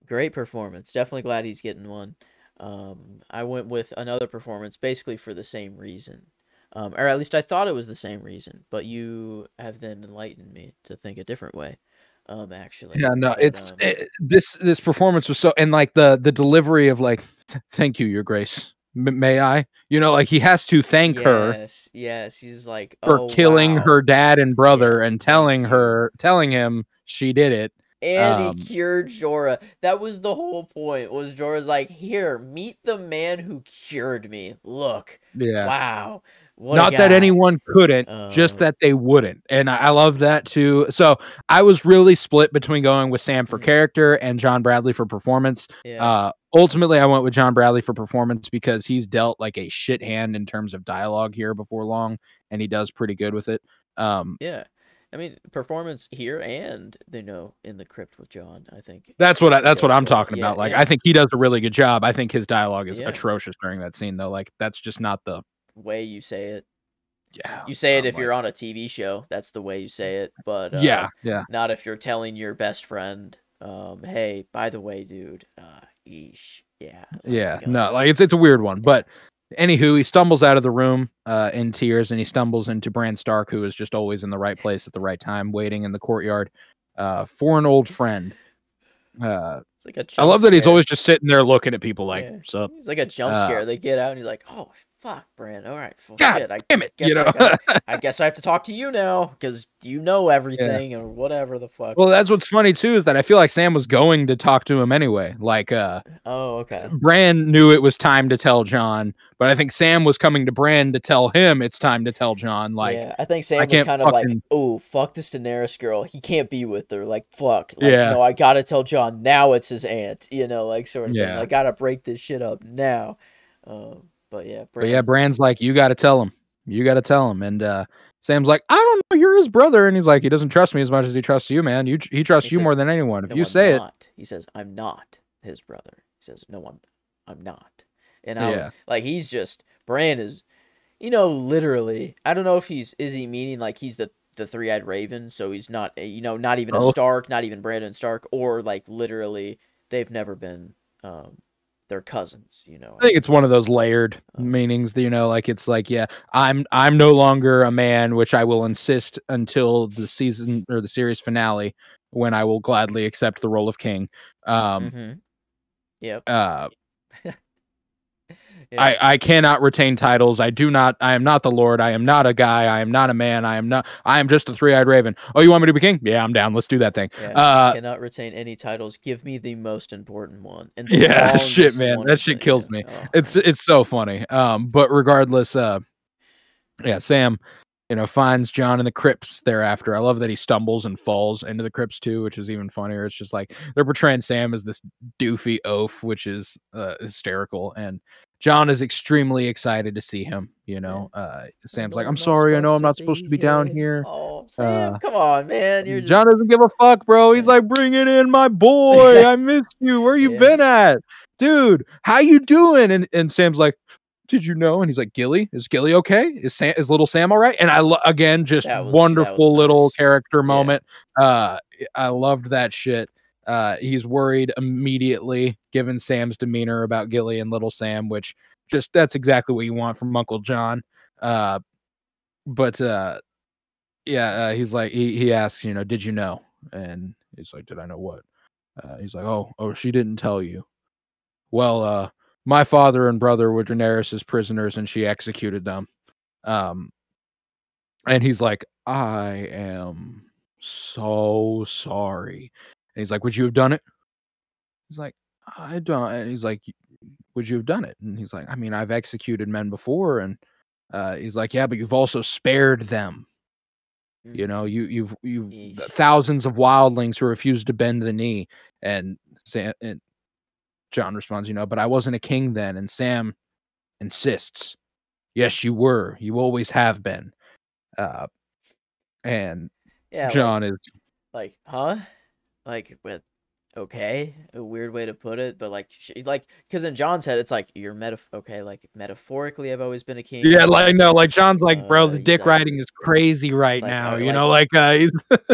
great performance. Definitely glad he's getting one. I went with another performance basically for the same reason. Or at least I thought it was the same reason, but you have then enlightened me to think a different way. Actually. Yeah, no, this performance was so, and like the delivery of like, thank you, your grace. May I? Like he has to thank her. Yes, he's like, for killing her dad and brother and telling him she did it. And he cured Jorah. That was the whole point. Was Jorah's like, here, meet the man who cured me. Look. Yeah. Wow. Not that anyone couldn't, just that they wouldn't. And I love that too. So I was really split between going with Sam for character and John Bradley for performance. Ultimately, I went with John Bradley for performance because he's dealt like a shit hand in terms of dialogue here before long, and he does pretty good with it. I mean, performance here and in the crypt with John. I think that's what I'm talking about. Like, I think he does a really good job. I think his dialogue is atrocious during that scene, though. Like, that's just not the way you say it. Yeah, you say it if you're on a TV show. That's the way you say it. But not if you're telling your best friend, "Hey, by the way, dude, yeesh." No, like it's a weird one. But anywho, he stumbles out of the room in tears, and he stumbles into Bran Stark, who is just always in the right place at the right time, waiting in the courtyard for an old friend. It's like a I jump love that he's scare. always just sitting there looking at people like, Yeah, "Sup?" it's like a jump Uh, scare. They get out and you're like, "Oh fuck, Bran. All right, well, God shit. I damn it, guess I guess I have to talk to you now because you know Yeah. everything or whatever the fuck." Well, that's what's funny too is that I feel like Sam was going to talk to him anyway. Like, Oh, okay. Bran knew it was time to tell Jon, but I think Sam was coming to Bran to tell him it's time to tell Jon. Like, Yeah, I think I Sam was can't kind of like, fucking "Oh, fuck this Daenerys girl. He can't be with her. Like, fuck. Like, yeah, no, I gotta tell John now. It's his aunt. Like sort of thing. yeah. Like, gotta break this shit up now." But yeah, But yeah, Bran. Bran's like, you got to tell him. You got to tell him. And Sam's like, I don't know. You're his brother. And he's like, he doesn't trust me as much as he trusts you, man. He He trusts you more says, than anyone. If "No, you I'm say it, not." He says, "I'm not his brother." He says, "No, I'm not." And I was yeah. like, he's just Bran is, literally. I don't know if is he meaning like he's the three-eyed raven, so he's not, not even a Oh, Stark, not even Brandon Stark, or like literally they've never been, they're cousins. I think it's one of those layered Um, meanings that, like, it's like, yeah, I'm no longer a man, which I will insist until the season or the series finale when I will gladly accept the role of king. Um, mm-hmm. Yep. uh, Yeah. I cannot retain titles. I am not the Lord. I am not a guy. I am not a man. I am just a three-eyed raven. Oh, you want me to be king? Yeah, I'm down. Let's do that thing. Yeah. Cannot retain any titles. Give me the most important one and the Yeah, shit, longest man. one That of shit the. kills Yeah. me. Oh man. It's so funny. But regardless, yeah, Sam, finds Jon in the crypts thereafter. I love that he stumbles and falls into the crypts too, which is even funnier. It's just like they're portraying Sam as this doofy oaf, which is hysterical. And Jon is extremely excited to see him. Yeah. Sam's like, Where I'm am I sorry, I know supposed I'm to not supposed be to be down here? here. Oh, Uh, Sam, come on, man. You're Jon just. doesn't give a fuck, bro. He's Yeah. like, bring it in, my boy. I missed you. Where you Yeah. been at? Dude, how you doing? And Sam's like, did you know? And he's like, Gilly, is Gilly okay? Is little Sam all right? And again, just That was wonderful little nice. character Yeah. moment. I loved that shit. He's worried immediately given Sam's demeanor about Gilly and little Sam, which just that's exactly what you want from Uncle Jon. But yeah, he's like he asks, did you know? And he's like, did I know what? He's like, oh, she didn't tell you. Well, my father and brother were Daenerys's prisoners, and she executed them. Um, and he's like, I am so sorry. And he's like, would you have done it? He's like, I don't. And he's like, would you have done it? And he's like, I mean, I've executed men before. And he's like, yeah, but you've also spared them. Mm-hmm. You've Yeesh. thousands of wildlings who refused to bend the knee. And Jon responds, but I wasn't a king then. And Sam insists, yes, you were. You always have been. Uh, and Yeah. Jon is, Huh? Like with. Okay, a weird way to put it, but because in John's head, it's like you're okay, like metaphorically, I've always been a king, yeah, but like, no, like, Jon's like, bro, the he's dick like, riding is crazy it's right like, now. like, Like, he's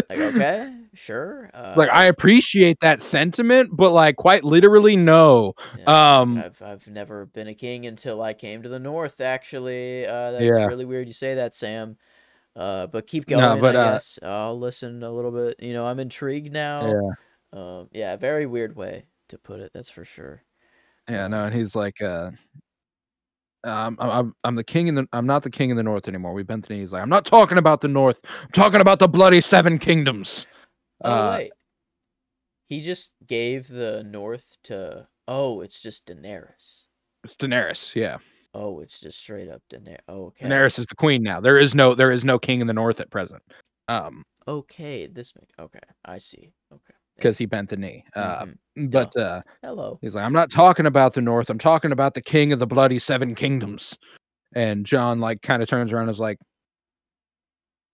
okay, sure, like, I appreciate that sentiment, but like, quite literally, no. yeah, it's like I've never been a king until I came to the north. Actually, that's Yeah, really weird you say that, Sam. But keep no, going, but I guess. I'll listen a little bit. I'm intrigued now. yeah, Yeah, very weird way to put it. That's for sure. yeah, no, and Um, he's like, I'm the king I'm not the king in the north anymore. We bent the knee. He's like, I'm not talking about the north. I'm talking about the bloody seven kingdoms. oh wait, he just gave the north to. Oh, it's just Daenerys. It's Daenerys. Yeah, Oh, it's just straight up Daenerys. Okay. Daenerys is the queen now. There is no king in the north at present. Okay, this makes okay. I see. Okay. Yeah. Because he bent the knee. Mm-hmm. Duh. But Hello. he's like, I'm not talking about the north. I'm talking about the king of the bloody seven kingdoms. And Jon like kind of turns around and is like,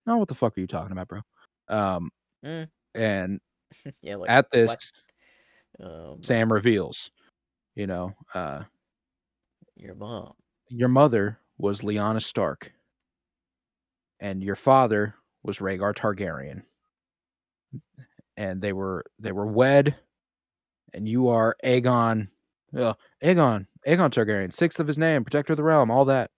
no, what the fuck are you talking about, bro? Mm. And Yeah, like at this, what? Um, Sam reveals, your mom. your mother was Lyanna Stark, and your father was Rhaegar Targaryen, and they were wed, and you are Aegon Targaryen, sixth of his name, protector of the realm, all that.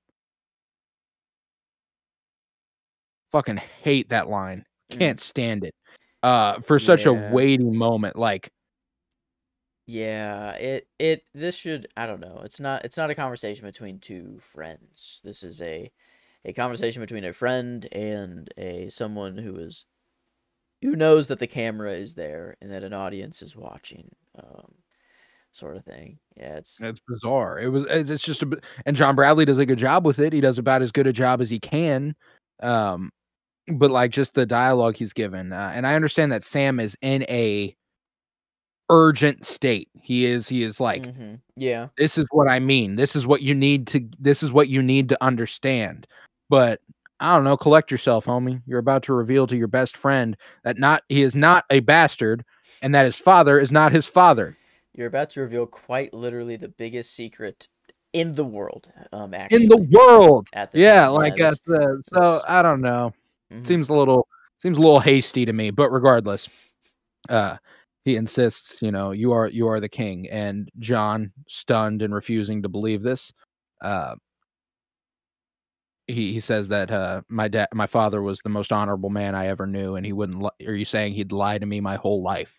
Fucking hate that line. Mm. Can't stand it. For such a Yeah. weighty moment, like Yeah, this should, I don't know. It's not a conversation between two friends. This is a conversation between a friend and a someone who knows that the camera is there and that an audience is watching, sort of thing. Yeah, It's bizarre. It's just and John Bradley does a good job with it. He does about as good a job as he can. Um, but like just the dialogue he's given, and I understand that Sam is in a urgent state. He is like, yeah. this is what I mean. This is what you need to understand. But I don't know, collect yourself, homie. You're about to reveal to your best friend that he is not a bastard and that his father is not his father. You're about to reveal quite literally the biggest secret in the world, In the actually, work. at the Yeah, time. like Yeah, so this, I don't know. mhm. Seems a little hasty to me, but regardless, uh he insists, you are the king, and John, stunned and refusing to believe this, uh he says that my father was the most honorable man I ever knew, and he wouldn't are you saying he'd lie to me my whole life?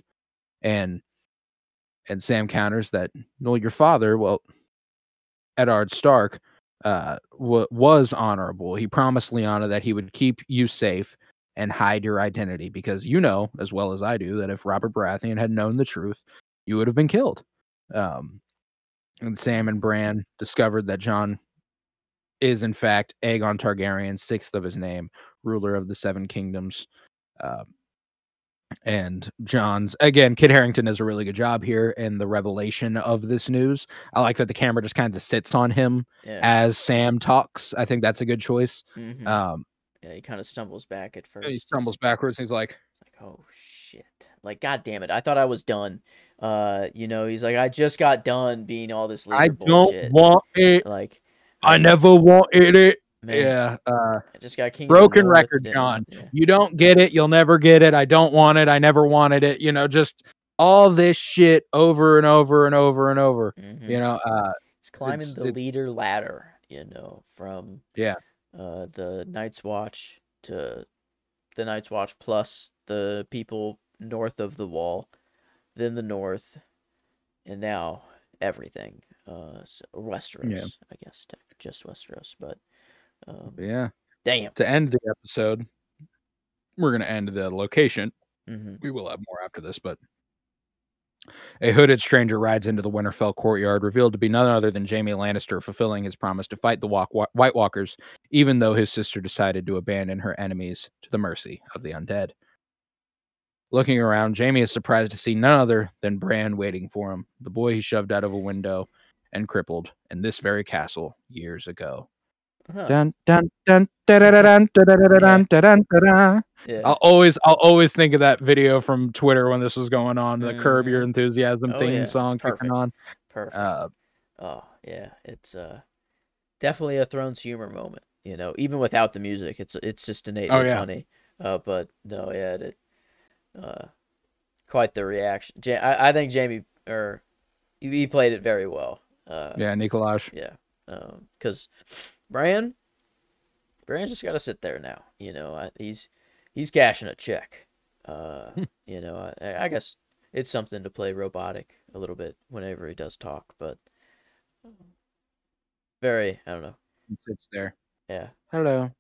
And Sam counters that, well, your father, well, Eddard Stark, was honorable. He promised Lyanna that he would keep you safe and hide your identity, because you know as well as I do that if Robert Baratheon had known the truth, you would have been killed. Um, and Sam and Bran discovered that John is in fact Aegon Targaryen, sixth of his name, ruler of the Seven Kingdoms. Uh, and John's, again, Kit Harington does a really good job here in the revelation of this news. I like that the camera just kind of sits on him Yeah. as Sam talks. I think that's a good choice. Um, Yeah, he kind of stumbles back at he first. stumbles backwards. And he's like, Oh shit. Like, god damn it. I thought I was done. He's like, I just got done being all this "I leader don't bullshit. want it. Like, I I never wanted it." man, Yeah. I just got King of the Broken North. record, John. Yeah. You don't get it. You'll never get it. I don't want it. I never wanted it. Just all this shit over and over and over and over. Mm-hmm. You know, He's climbing the it's leader ladder, from yeah, the Night's Watch to the Night's Watch plus the people north of the wall, then the north, and now everything. So yeah, Westeros, I guess, just Westeros, but yeah. damn. To end the episode, we're gonna end the location. Mm-hmm. We will have more after this, but a hooded stranger rides into the Winterfell courtyard, revealed to be none other than Jaime Lannister, fulfilling his promise to fight the White Walkers, even though his sister decided to abandon her enemies to the mercy of the undead. Looking around, Jaime is surprised to see none other than Bran waiting for him, the boy he shoved out of a window and crippled in this very castle years ago. Huh. Dun dun dun dun dun dun dun dun dun dun. Yeah. I'll always think of that video from Twitter when this was going on, the Curb Your Mm-hmm. Enthusiasm Oh theme yeah, it's song kicking perfect. on. Perfect. Oh yeah, it's definitely a Thrones humor moment. Even without the music, it's just Oh innately yeah, funny. But no, yeah, uh, quite the reaction. I think Jamie or he played it very well. yeah, Nikolaj. Yeah, because Bran, Bran's just got to sit there now. He's cashing a check. I guess it's something to play robotic a little bit whenever he does talk, but very, I don't know. He sits there. Yeah. Hello.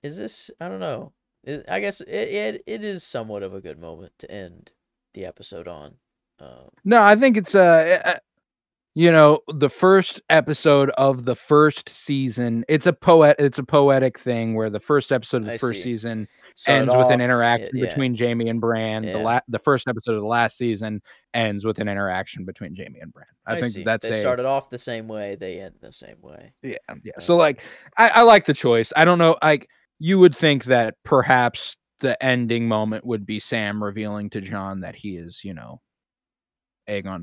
Is this? I don't know. I guess it is somewhat of a good moment to end the episode on. No, I think it's the first episode of the first season. It's a poetic thing where the first episode of the I first see. season Started ends with an off, yeah, interaction yeah, between Jaime and Bran. yeah. The first episode of the last season ends with an interaction between Jaime and Bran. I I think see. that's They started off the same way. They end the same way. yeah, yeah. So like I like the choice. I don't know, like you would think that perhaps the ending moment would be Sam revealing to Jon that he is, Aegon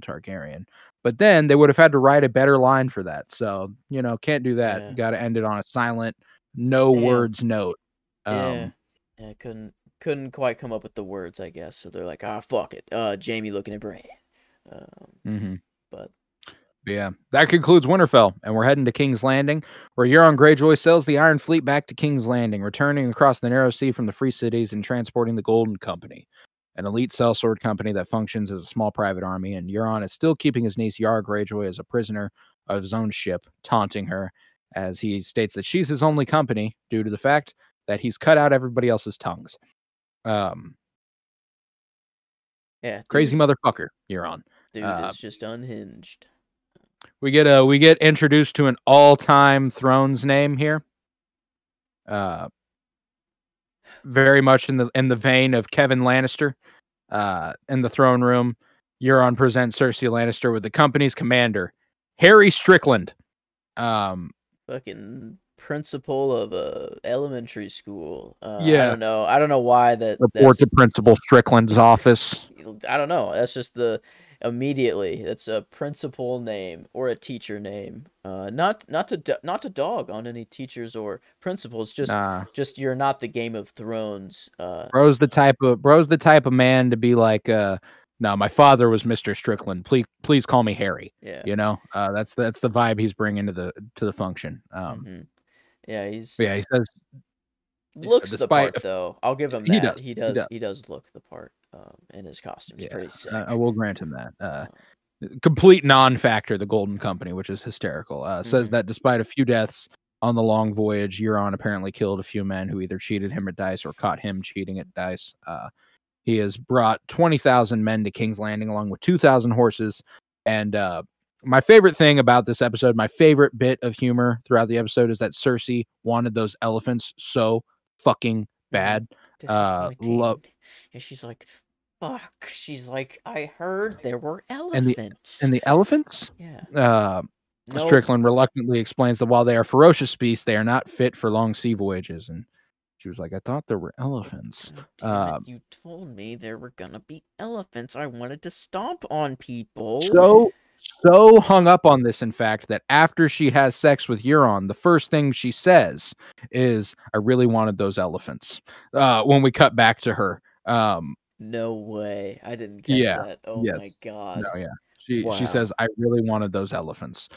Targaryen. But then they would have had to write a better line for that. So, can't do that. Yeah. Got to end it on a silent, no Damn. words note. Yeah. Yeah. Couldn't quite come up with the words, I guess. So they're like, fuck it. Jamie looking at Bran. But Yeah, that concludes Winterfell, and we're heading to King's Landing, where Euron Greyjoy sails the Iron Fleet back to King's Landing, returning across the narrow sea from the Free Cities and transporting the Golden Company. an elite sellsword company that functions as a small private army, and Euron is still keeping his niece Yara Greyjoy as a prisoner of his own ship, taunting her as he states that she's his only company due to the fact that he's cut out everybody else's tongues. Yeah, Crazy motherfucker, Euron. Dude is just unhinged. We get introduced to an all-time Thrones name here. Very much in the vein of Kevin Lannister. In the throne room, Euron presents Cersei Lannister with the company's commander, Harry Strickland. Fucking principal of a elementary school. Yeah. I don't know why report to Principal Strickland's office. I don't know. That's just immediately. It's a principal name or a teacher name. Not to dog on any teachers or principals. Just you're not the Game of Thrones. Bro's the type of man to be like, no, my father was Mr. Strickland. Please call me Harry. Yeah. You know, that's the vibe he's bringing to the function. Yeah, he says looks the part though. I'll give him that. He does look the part. And his costume's pretty sick. I will grant him that. Complete non-factor, the Golden Company, which is hysterical. Says that despite a few deaths on the long voyage, Euron apparently killed a few men who either cheated him at dice or caught him cheating at dice. He has brought 20,000 men to King's Landing along with 2,000 horses. And my favorite thing about this episode, my favorite bit of humor throughout the episode, is that Cersei wanted those elephants so fucking bad. And she's like, fuck. She's like, I heard there were elephants. And the elephants? Yeah. Strickland reluctantly explains that while they are ferocious beasts, they are not fit for long sea voyages. And she was like, I thought there were elephants. You told me there were gonna be elephants. I wanted to stomp on people. So hung up on this, in fact, that after she has sex with Euron, the first thing she says is, I really wanted those elephants. When we cut back to her. No way. I didn't catch that. Oh my god. No, yeah. She says, I really wanted those elephants,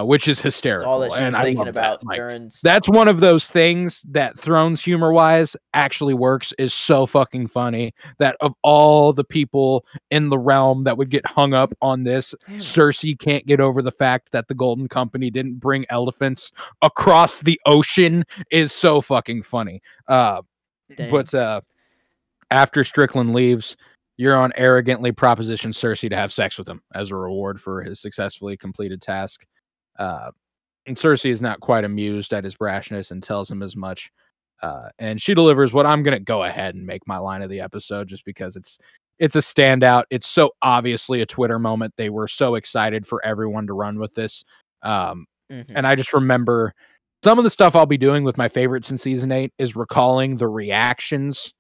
which is hysterical. That's all that she was thinking about during... That's one of those things that Thrones humor-wise actually works, is so fucking funny, that of all the people in the realm that would get hung up on this, Cersei can't get over the fact that the Golden Company didn't bring elephants across the ocean is so fucking funny. But after Strickland leaves, Euron arrogantly propositions Cersei to have sex with him as a reward for his successfully completed task. And Cersei is not quite amused at his brashness and tells him as much. And she delivers what I'm going to go ahead and make my line of the episode, just because it's a standout. It's so obviously a Twitter moment. They were so excited for everyone to run with this. And I just remember some of the stuff I'll be doing with my favorites in season 8 is recalling the reactions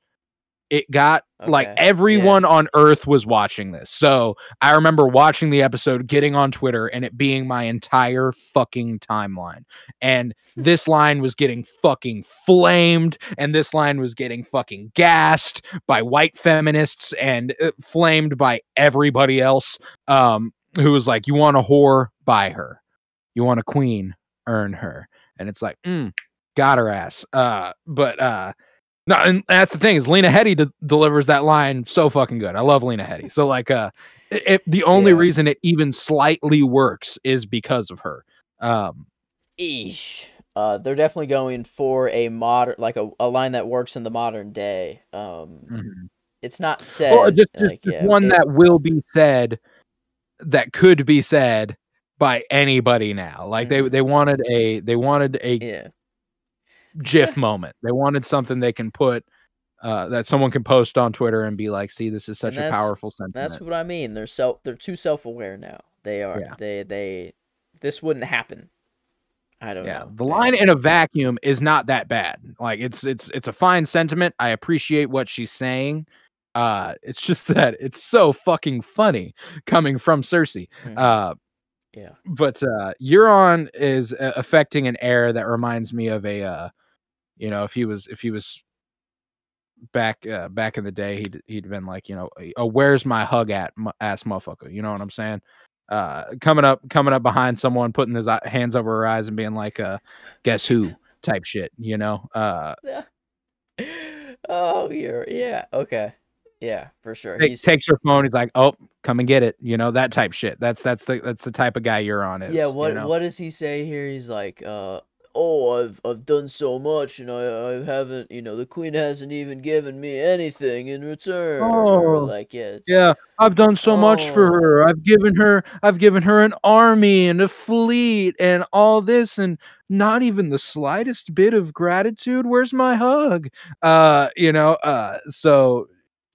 it got. Like everyone on Earth was watching this. So I remember watching the episode, getting on Twitter, and it being my entire fucking timeline. And this line was getting fucking flamed, and this line was getting fucking gassed by white feminists and flamed by everybody else, who was like, you want a whore? Buy her. You want a queen? Earn her. And it's like, got her ass. No, and that's the thing, is Lena Headey delivers that line so fucking good. I love Lena Headey. So like, the only reason it even slightly works is because of her. They're definitely going for a modern, like a line that works in the modern day. It's not said. Well, just one that will be said, that could be said by anybody now. Like they wanted a GIF moment. They wanted something they can put, that someone can post on Twitter and be like, see, this is such a powerful sentiment. That's what I mean. They're too self-aware now. They are. Yeah. This wouldn't happen. I don't know. The line in a vacuum is not that bad. Like it's a fine sentiment. I appreciate what she's saying. It's just that it's so fucking funny coming from Cersei. But Euron is affecting an air that reminds me of a if he was back in the day, he'd been like, where's my hug at ass motherfucker, you know what I'm saying? Coming up behind someone, putting his hands over her eyes and being like, guess who type shit, Oh, okay. Yeah, for sure. Takes her phone. He's like, "Oh, come and get it." That type shit. That's the type of guy Euron Yeah, is. what does he say here? He's like, oh, I've done so much, and I haven't, the queen hasn't even given me anything in return, or Oh, like, yeah, it's yeah. I've done so much for oh, her. I've given her an army and a fleet and all this, and not even the slightest bit of gratitude. Where's my hug? So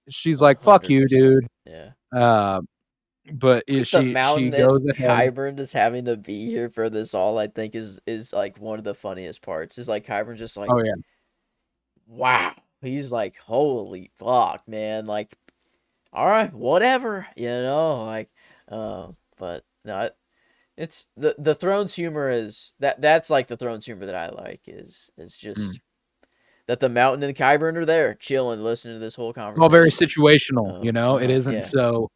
she's like, "Fuck you, 100%, dude." yeah. Uh, but The she mountain goes and ahead. Qyburn just having to be here for this all, I think is like one of the funniest parts. Is like Qyburn just like, Oh yeah. wow. He's like, holy fuck, man. Like, all right, whatever, like, but no, it's the Thrones humor is that's like the Thrones humor that I like is Mm. just that the Mountain and Qyburn are there chilling, listening to this whole It's all very conversation. situational, it isn't Yeah. so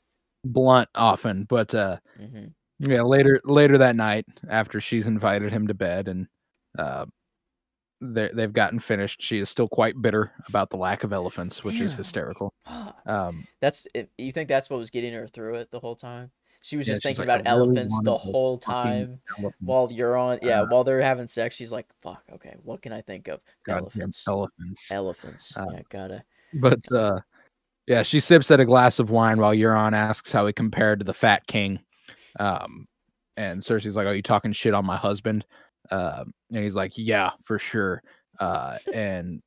blunt often, but Mm-hmm. yeah, later that night after she's invited him to bed and uh they've gotten finished, she is still quite bitter about the lack of elephants, which is Damn. hysterical. Fuck. Um That's it. You think that's what was getting her through it the whole time? She was yeah, just she's thinking like, "I about really elephants wanted the those whole fucking time while elephants." you're on. Yeah, Uh, while they're having sex, she's like, "Fuck. Okay, what can I think of? Goddamn Elephants. elephants. Elephants. Uh, Yeah, gotta." but yeah, she sips at a glass of wine while Euron asks how he compared to the Fat King. Um, and Cersei's like, "Are you talking shit on my husband?" And he's like, "Yeah, for sure." And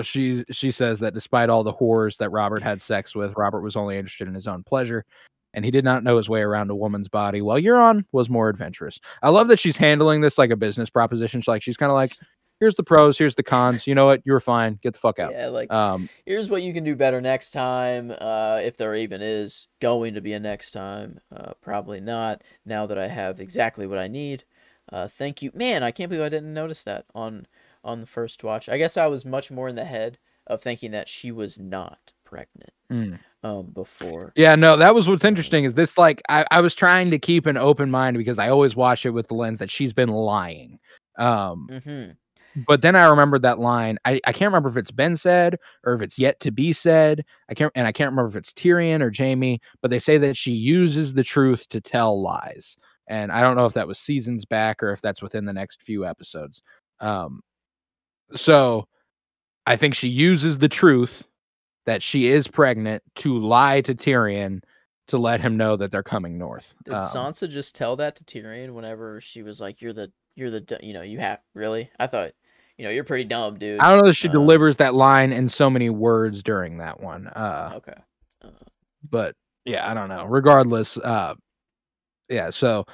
she says that despite all the whores that Robert had sex with, Robert was only interested in his own pleasure, and he did not know his way around a woman's body, while Euron was more adventurous. I love that she's handling this like a business proposition. She's kind of like, "Here's the pros, here's the cons. You know what? You were fine. Get the fuck out." Yeah, like, Um, here's what you can do better next time, if there even is going to be a next time. Probably not, now that I have exactly what I need. Thank you. Man, I can't believe I didn't notice that on the first watch. I guess I was much more in the head of thinking that she was not pregnant mm. before. Yeah, no, that was what's Um, interesting is this I was trying to keep an open mind because I always watch it with the lens that she's been lying. Um, mhm. but then I remembered that line. I can't remember if it's been said or if it's yet to be said. I can't remember if it's Tyrion or Jamie, but they say that she uses the truth to tell lies. And I don't know if that was seasons back or if that's within the next few episodes. Um, so I think she uses the truth that she is pregnant to lie to Tyrion to let him know that they're coming north. Did Sansa just tell that to Tyrion whenever she was like, you have really? I thought, you're pretty dumb, dude." I don't know if she delivers that line in so many words during that one. Okay. But yeah, I don't know. Regardless, yeah. So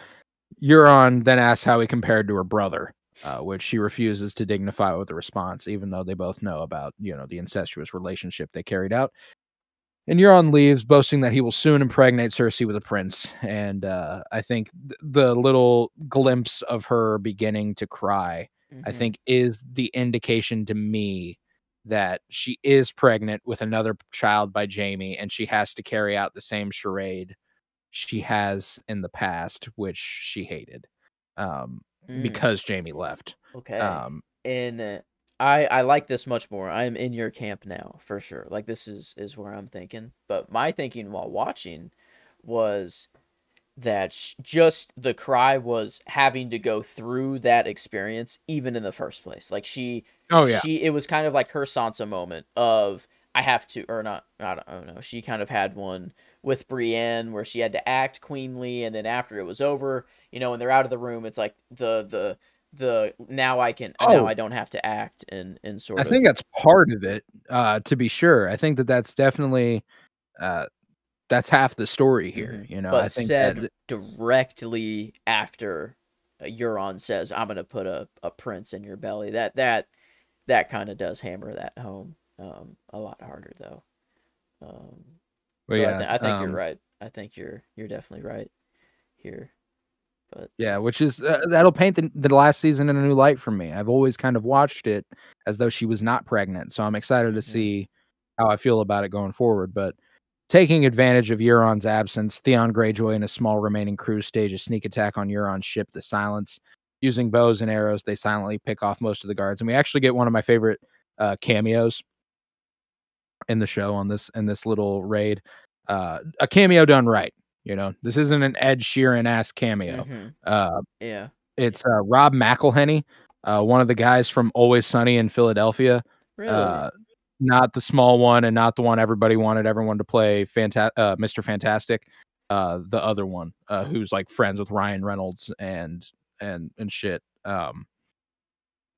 Euron then asks how he compared to her brother, which she refuses to dignify with a response, even though they both know about the incestuous relationship they carried out. And Euron leaves, boasting that he will soon impregnate Cersei with a prince. And I think the little glimpse of her beginning to cry, I Mm-hmm. think, is the indication to me that she is pregnant with another child by Jaime, and she has to carry out the same charade she has in the past, which she hated, Mm. because Jaime left. Okay. Um, And I like this much more. I'm in your camp now for sure. Like, this is where I'm thinking. But my thinking while watching was that just the cry was having to go through that experience even in the first place. Like, oh yeah. it was kind of like her Sansa moment of, I have to, or not, I don't know. She kind of had one with Brienne where she had to act queenly, and then after it was over, when they're out of the room, it's like the now Oh, I don't have to act, and I sort of. think that's part of it. To be sure, I think that that's definitely uh, that's half the story here. I But think that said directly after Euron says, "I'm gonna put a prince in your belly." That kind of does hammer that home a lot harder though. Um, well, so yeah, I think you're right. I think you're definitely right here. But yeah, which is that'll paint the last season in a new light for me. I've always kind of watched it as though she was not pregnant, so I'm excited to mhm. see how I feel about it going forward. But taking advantage of Euron's absence, Theon Greyjoy and a small remaining crew stage a sneak attack on Euron's ship, the Silence. Using bows and arrows, they silently pick off most of the guards, and we actually get one of my favorite cameos in the show in this little raid. A cameo done right. This isn't an Ed Sheeran-ass cameo. Yeah. It's Rob McElhenney, one of the guys from Always Sunny in Philadelphia. Really? Not the small one and not the one everybody wanted everyone to play Mr. Fantastic. The other one, who's like friends with Ryan Reynolds and shit.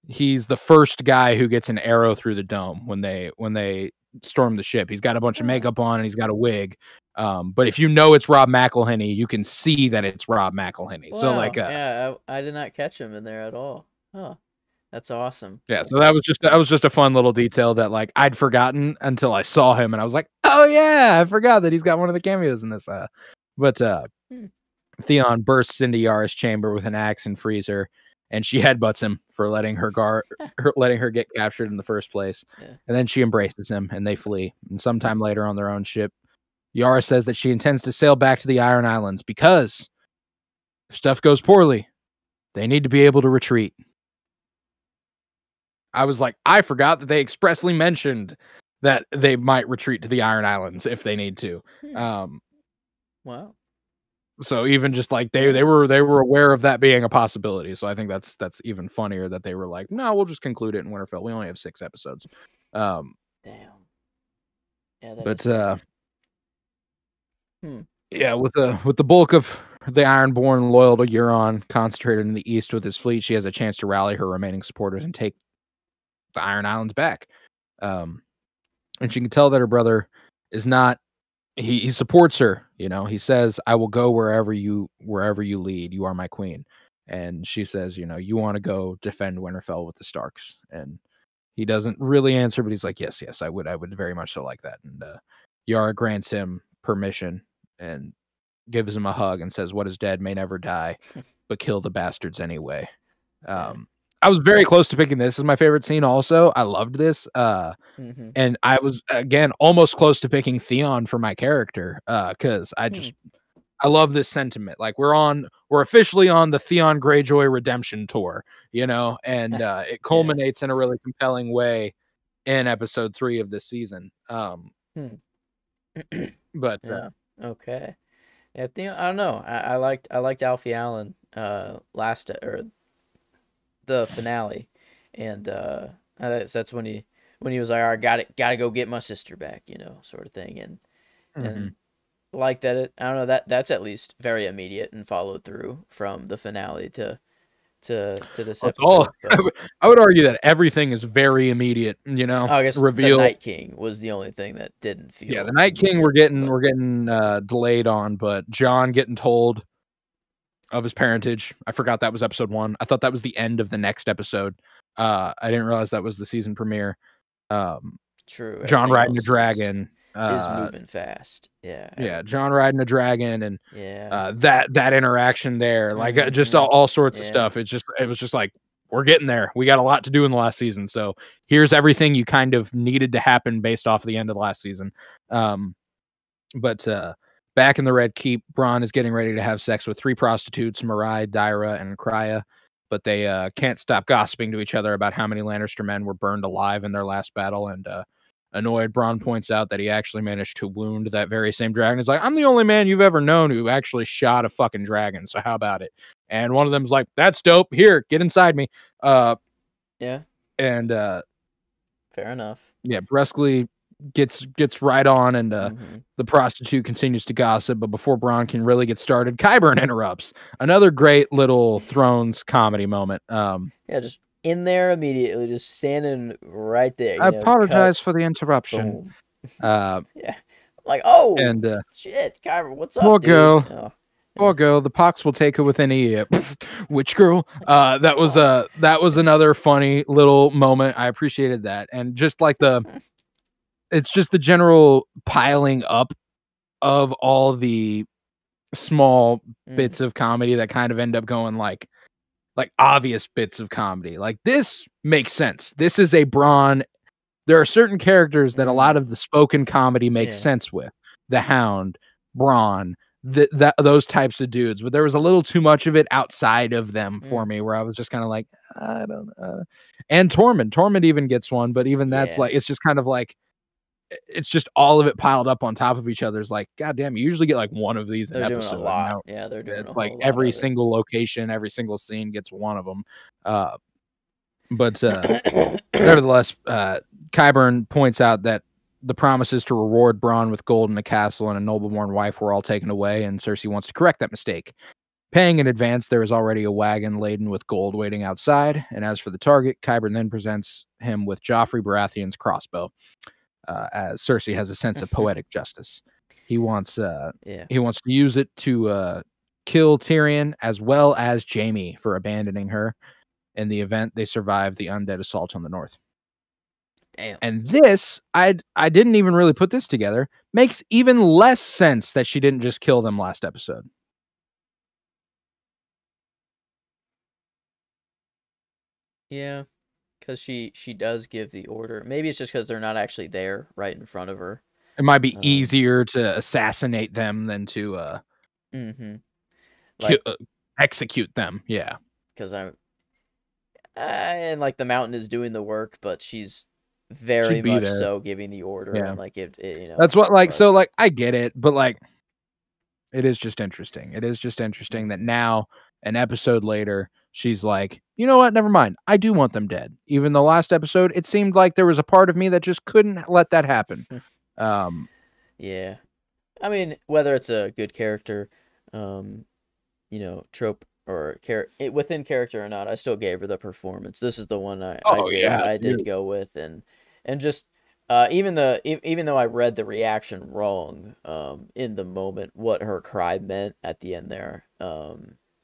He's the first guy who gets an arrow through the dome when they storm the ship. He's got a bunch of makeup on and he's got a wig. But if you know it's Rob McElhenney, you can see that it's Rob McElhenney. Wow. So like, yeah, I did not catch him in there at all. Huh. That's awesome. Yeah, so that was just a fun little detail that like I'd forgotten until I saw him and I was like, oh yeah, I forgot that he's got one of the cameos in this. But Theon bursts into Yara's chamber with an axe and frees her, and she headbutts him for letting her get captured in the first place. Yeah. And then she embraces him and they flee. And sometime later on their own ship, Yara says that she intends to sail back to the Iron Islands because if stuff goes poorly, they need to be able to retreat. I was like, I forgot that they expressly mentioned that they might retreat to the Iron Islands if they need to. Wow. So even just like they were aware of that being a possibility. So I think that's even funnier that they were like, no, we'll just conclude it in Winterfell. We only have 6 episodes. Damn. Yeah, but yeah, with the bulk of the Ironborn loyal to Euron concentrated in the east with his fleet, she has a chance to rally her remaining supporters and take the Iron Islands back. And she can tell that her brother is not. He supports her. He says, "I will go wherever you lead. You are my queen." And she says, "You want to go defend Winterfell with the Starks?" And he doesn't really answer, but he's like, "Yes, I would very much so like that." And Yara grants him permission and gives him a hug and says, "What is dead may never die, but kill the bastards anyway." I was very close to picking this as my favorite scene also. I loved this. And I was, again, almost close to picking Theon for my character because I love this sentiment. Like, we're officially on the Theon Greyjoy redemption tour, and it culminates in a really compelling way in episode 3 of this season. But okay. Yeah, Theon, I don't know. I liked Alfie Allen the finale, and that's when he was like, all right, gotta go get my sister back, sort of thing, and like that. I don't know, that's at least very immediate and followed through from the finale to this episode. I would argue that everything is very immediate. I guess reveal. The Night King was the only thing that didn't feel. Yeah, the Night King we're getting delayed on, but Jon getting told of his parentage. I forgot that was episode 1. I thought that was the end of the next episode. I didn't realize that was the season premiere. True. Jon riding a dragon is moving fast. Yeah. Jon riding a dragon and that interaction there, like just all sorts of stuff. It was just like, we're getting there. We got a lot to do in the last season. So here's everything you kind of needed to happen based off of the end of the last season. But back in the Red Keep, Bronn is getting ready to have sex with 3 prostitutes, Mirai, Dyra, and Krya, but they can't stop gossiping to each other about how many Lannister men were burned alive in their last battle, and annoyed, Bronn points out that he actually managed to wound that very same dragon. He's like, I'm the only man you've ever known who actually shot a fucking dragon, so how about it? And one of them's like, that's dope. Here, get inside me. Yeah. And fair enough. Yeah, brusquely gets right on, and the prostitute continues to gossip, but before Bronn can really get started, Qyburn interrupts. Another great little Thrones comedy moment. Just in there immediately, just standing right there. I apologize for the interruption. Like, oh, and shit, Qyburn, what's up, poor dude? Girl. Poor girl, the pox will take her within a year. Which girl? That was another funny little moment. I appreciated that, and just like it's just the general piling up of all the small bits of comedy that kind of end up going like obvious bits of comedy. Like, this makes sense. This is a Bronn. There are certain characters that a lot of the spoken comedy makes sense with. The Hound, Bronn, those types of dudes. But there was a little too much of it outside of them for me, where I was just kind of like, I don't know. And Tormund even gets one, but even that's like, it's just kind of like, it's just all of it piled up on top of each other. It's like, God damn, you usually get like one of these an They're doing a episode. lot. Now Yeah, they're doing a it's like whole lot every of it. single location, every single scene gets one of them. But nevertheless, Qyburn points out that the promises to reward Bronn with gold in the castle and a noble-born wife were all taken away, and Cersei wants to correct that mistake. Paying in advance, there is already a wagon laden with gold waiting outside, and as for the target, Qyburn then presents him with Joffrey Baratheon's crossbow, as Cersei has a sense of poetic justice. He wants to use it to kill Tyrion as well as Jaime for abandoning her in the event they survive the undead assault on the north. Damn. And this, I didn't even really put this together, makes even less sense that she didn't just kill them last episode. Yeah, because she does give the order. Maybe it's just because they're not actually there right in front of her. It might be easier to assassinate them than to like execute them. Yeah, because and like the mountain is doing the work, but she's very much there. so giving the order. Yeah. And like it you know, that's what like but... so like I get it, but like it is just interesting. It is just interesting that now an episode later she's like, you know what, never mind, I do want them dead. Even the last episode it seemed like there was a part of me that just couldn't let that happen. Yeah, I mean, whether it's a good character trope or within character or not, I still gave her the performance. This is the one I did go with, and just even though I read the reaction wrong in the moment, what her cry meant at the end there,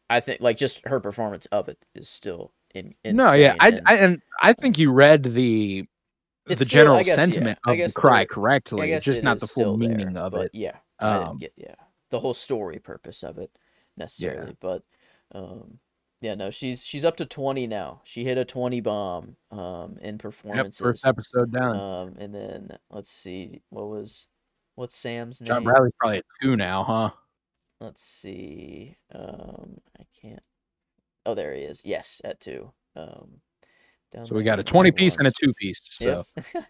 I think like just her performance of it is still insane. No, yeah, I think you read the general sentiment of the cry correctly, just not the full meaning of it. Yeah, I didn't get the whole story purpose of it necessarily, but no, she's up to 20 now. She hit a 20 bomb in performances. Yep, first episode down. And then let's see, what's Sam's name? John Bradley's probably at 2 now, huh? Let's see. I can't. Oh, there he is. Yes, at 2. So we got a 20-piece and a 2-piece. So yep.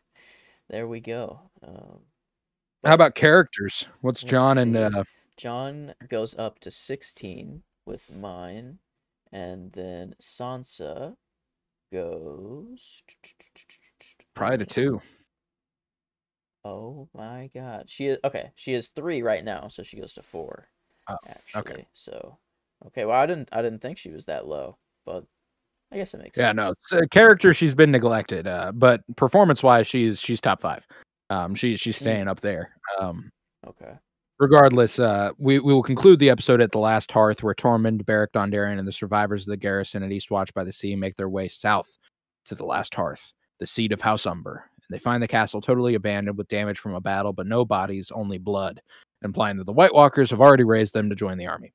There we go. How about characters? What's John and John goes up to 16 with mine, and then Sansa goes probably to 2. Oh my god. She is 3 right now, so she goes to 4. Oh, actually. Okay. So well, I didn't think she was that low, but I guess it makes sense. Yeah, no. Character, she's been neglected, but performance-wise she's top 5. She's staying up there. Okay. Regardless, we will conclude the episode at the last hearth, where Tormund, Beric Dondarrion, and the survivors of the garrison at Eastwatch by the Sea make their way south to the last hearth, the seat of House Umber. And they find the castle totally abandoned with damage from a battle, but no bodies, only blood, implying that the White Walkers have already raised them to join the army.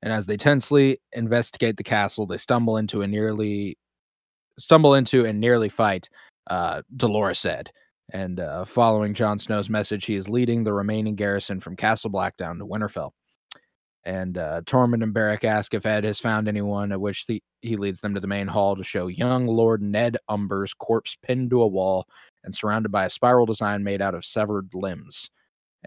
And as they tensely investigate the castle, they stumble into and nearly fight Dolores said. And following Jon Snow's message, he is leading the remaining garrison from Castle Black down to Winterfell. And Tormund and Beric ask if Ed has found anyone, at which he leads them to the main hall to show young Lord Ned Umber's corpse pinned to a wall and surrounded by a spiral design made out of severed limbs.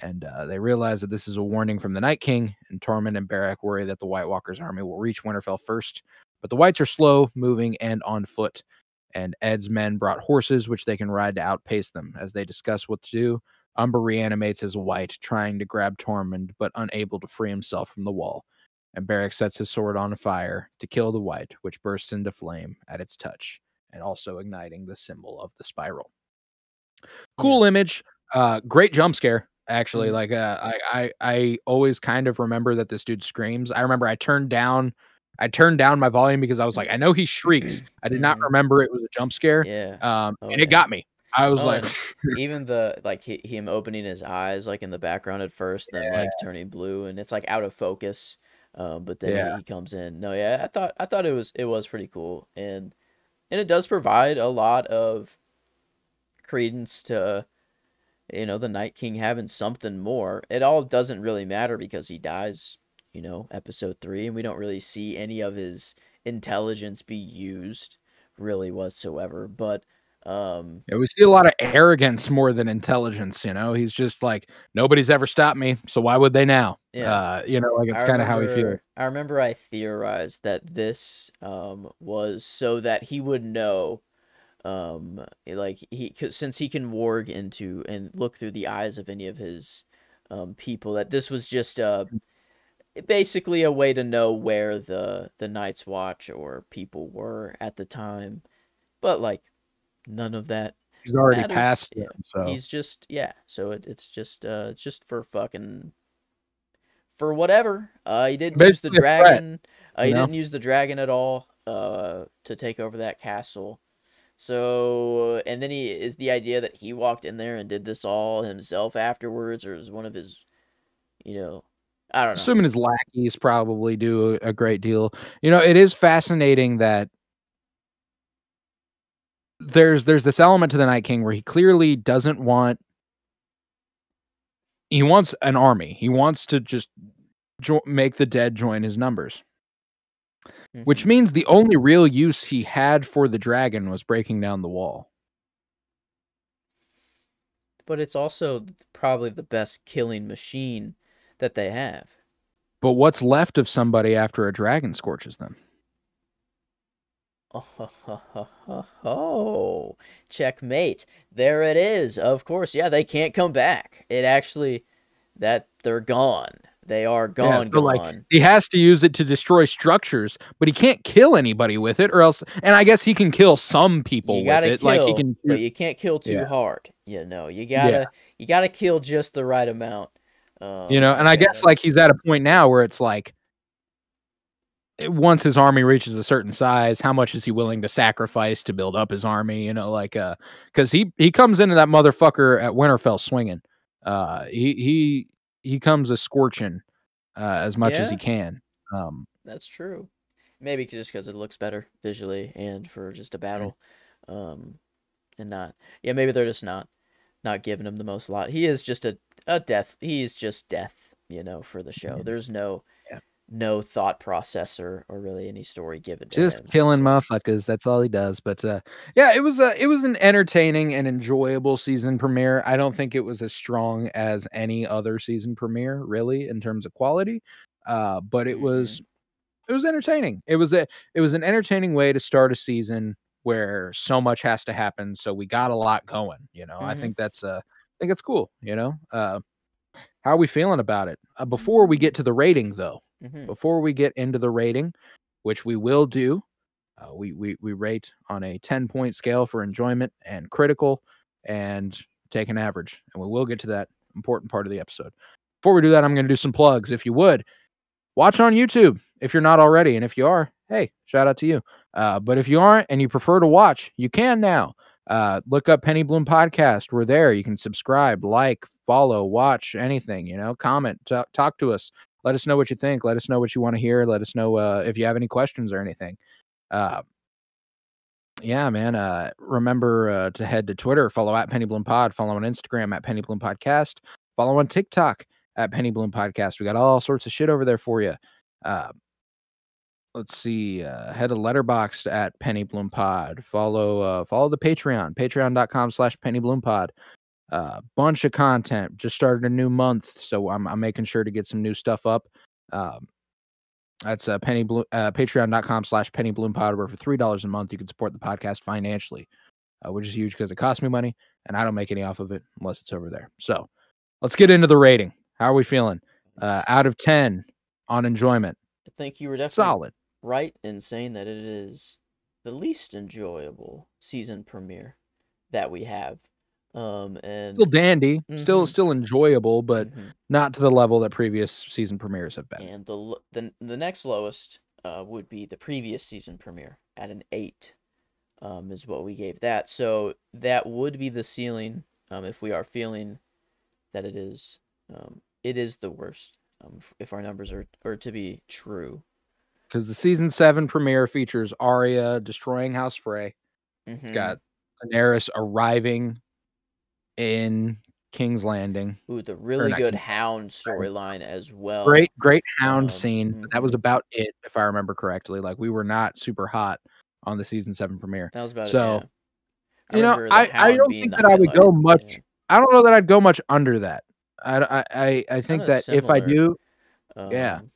And they realize that this is a warning from the Night King, and Tormund and Beric worry that the White Walkers' army will reach Winterfell first. But the Whites are slow, moving, and on foot. And Ed's men brought horses which they can ride to outpace them. As they discuss what to do, Umber reanimates as a White, trying to grab Tormund, but unable to free himself from the wall. And Beric sets his sword on fire to kill the White, which bursts into flame at its touch, and also igniting the symbol of the spiral. Cool image. Great jump scare, actually. Like I always kind of remember that this dude screams. I remember I turned down my volume because I was like, I know he shrieks. I did not remember it was a jump scare. Yeah. And it got me. I was like, even the like him opening his eyes like in the background at first, then like turning blue, and it's like out of focus. But then he comes in. No, yeah, I thought it was pretty cool, and it does provide a lot of credence to the Night King having something more. It all doesn't really matter because he dies, episode 3, and we don't really see any of his intelligence be used really whatsoever. But Yeah, we see a lot of arrogance more than intelligence, you know? He's just like, "Nobody's ever stopped me, so why would they now?" Yeah. You know, like, it's kinda how he feels. I remember I theorized that this was so that he would know like since he can warg into and look through the eyes of any of his people, that this was just basically a way to know where the Night's Watch or people were at the time. But like none of that He's already matters. past them, Yeah. so He's just so it's just for fucking for whatever. He didn't use the basically a threat, dragon. you He know? didn't use the dragon at all to take over that castle. So, and then he is the idea that he walked in there and did this all himself afterwards, or is one of his, I don't know. Assuming his lackeys probably do a great deal. You know, it is fascinating that there's this element to the Night King where he clearly doesn't want he wants an army. He wants to just make the dead join his numbers, which Hmm. means the only real use he had for the dragon was breaking down the wall. But it's also probably the best killing machine that they have. But what's left of somebody after a dragon scorches them? Oh, checkmate. There it is. Of course, yeah, they can't come back. It actually, that they're gone. They are Yeah, gone, so, like, gone. he has to use it to destroy structures, but he can't kill anybody with it or else and I guess he can kill some people You with gotta it, like, he kill, can but you can't kill too yeah, hard. You yeah, gotta kill just the right amount. you know, I and I guess, like, guess. he's at a point now where it's like once his army reaches a certain size, how much is he willing to sacrifice to build up his army, you know, like, because he comes into that motherfucker at Winterfell swinging. He comes a scorching, as much as he Yeah, can. Um, that's true. Maybe just because it looks better visually and for just a battle, um, and not. Yeah, maybe they're just not giving him the most lot. He is just a death. He's just death, for the show. Mhm. There's no thought process or really any story given to Just him. killing So. motherfuckers, that's all he does, but, yeah, it was an entertaining and enjoyable season premiere. I don't think it was as strong as any other season premiere, really, in terms of quality, but Mhm. it was entertaining. It was an entertaining way to start a season where so much has to happen, so we got a lot going, you know? Mhm. I think it's cool, you know? How are we feeling about it? Before we Mhm. get to the rating, though, Mhm. before we get into the rating, which we will do, we rate on a 10-point scale for enjoyment and critical and take an average, and we will get to that important part of the episode. Before we do that, I'm gonna do some plugs. If you would, watch on YouTube if you're not already, and if you are, hey, shout out to you. But if you aren't and you prefer to watch, you can now. Look up Penny Bloom Podcast. We're there. You can subscribe, like, follow, watch anything. You know, comment, talk to us. Let us know what you think. Let us know what you want to hear. Let us know if you have any questions or anything. Uh, yeah, man. Remember to head to Twitter, follow at Penny Bloom Pod, follow on Instagram at Penny Bloom Podcast, follow on TikTok at Penny Bloom Podcast. We got all sorts of shit over there for you. Uh, let's see. Head to Letterboxd at Penny Bloom Pod. Follow the Patreon, patreon.com/Penny Bloom Pod. Bunch of content. Just started a new month, so I'm making sure to get some new stuff up. Um, that's patreon.com/Penny Bloom Pod, where for $3 a month you can support the podcast financially, which is huge because it costs me money and I don't make any off of it unless it's over there. So let's get into the rating. How are we feeling? Out of 10 on enjoyment, I think you were definitely solid. right in saying that it is the least enjoyable season premiere that we have. Still And dandy, mhm, still enjoyable, but mhm. not to the level that previous season premieres have been. And the next lowest would be the previous season premiere at an 8. Is what we gave that. So that would be the ceiling if we are feeling that it is the worst if our numbers are to be true. Because the season 7 premiere features Arya destroying House Frey. It's Mm-hmm. got Daenerys arriving in King's Landing, Ooh, the or really not good King's Hound Landing. storyline as well. Great Hound scene, but that was Mm-hmm. about it, if I remember correctly. Like, we were not super hot on the season 7 premiere. That was about it, So, yeah. I remember the I Hound don't being think the that I would highlight. go Yeah, much. I don't know that I'd go much under that. I kind think of that if I similar. do, yeah, Um,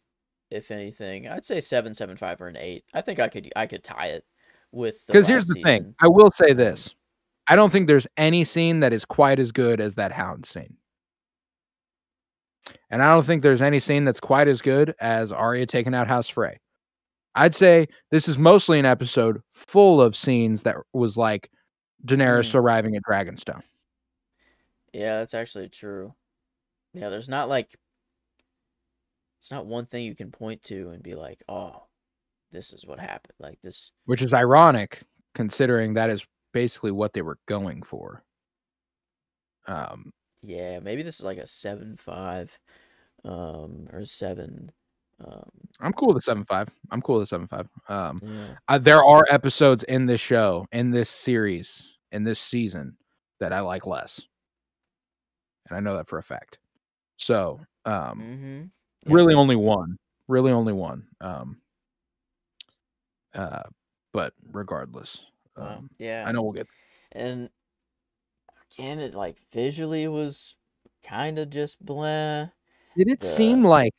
if anything, I'd say 7.75 or an 8. I think I could tie it with the because here's last the thing. season. I will say Um, this. I don't think there's any scene that is quite as good as that Hound scene. And I don't think there's any scene that's quite as good as Arya taking out House Frey. I'd say this is mostly an episode full of scenes that was like Daenerys mm, arriving at Dragonstone. yeah, that's actually true. Yeah, it's not one thing you can point to and be like, oh, this is what happened. Like this. Which is ironic considering that is basically what they were going for. Um, Yeah, maybe this is like a 7.5, or 7. I'm cool with the 7.5. I'm cool with the 7.5. Yeah. There are episodes in this show, in this series, in this season that I like less, and I know that for a fact. So, Mm-hmm. Yep. really only one. Really only one. Uh, but regardless, Wow. I Yeah. know we'll get. And again, it like visually was kind of just blah. Did it seem The like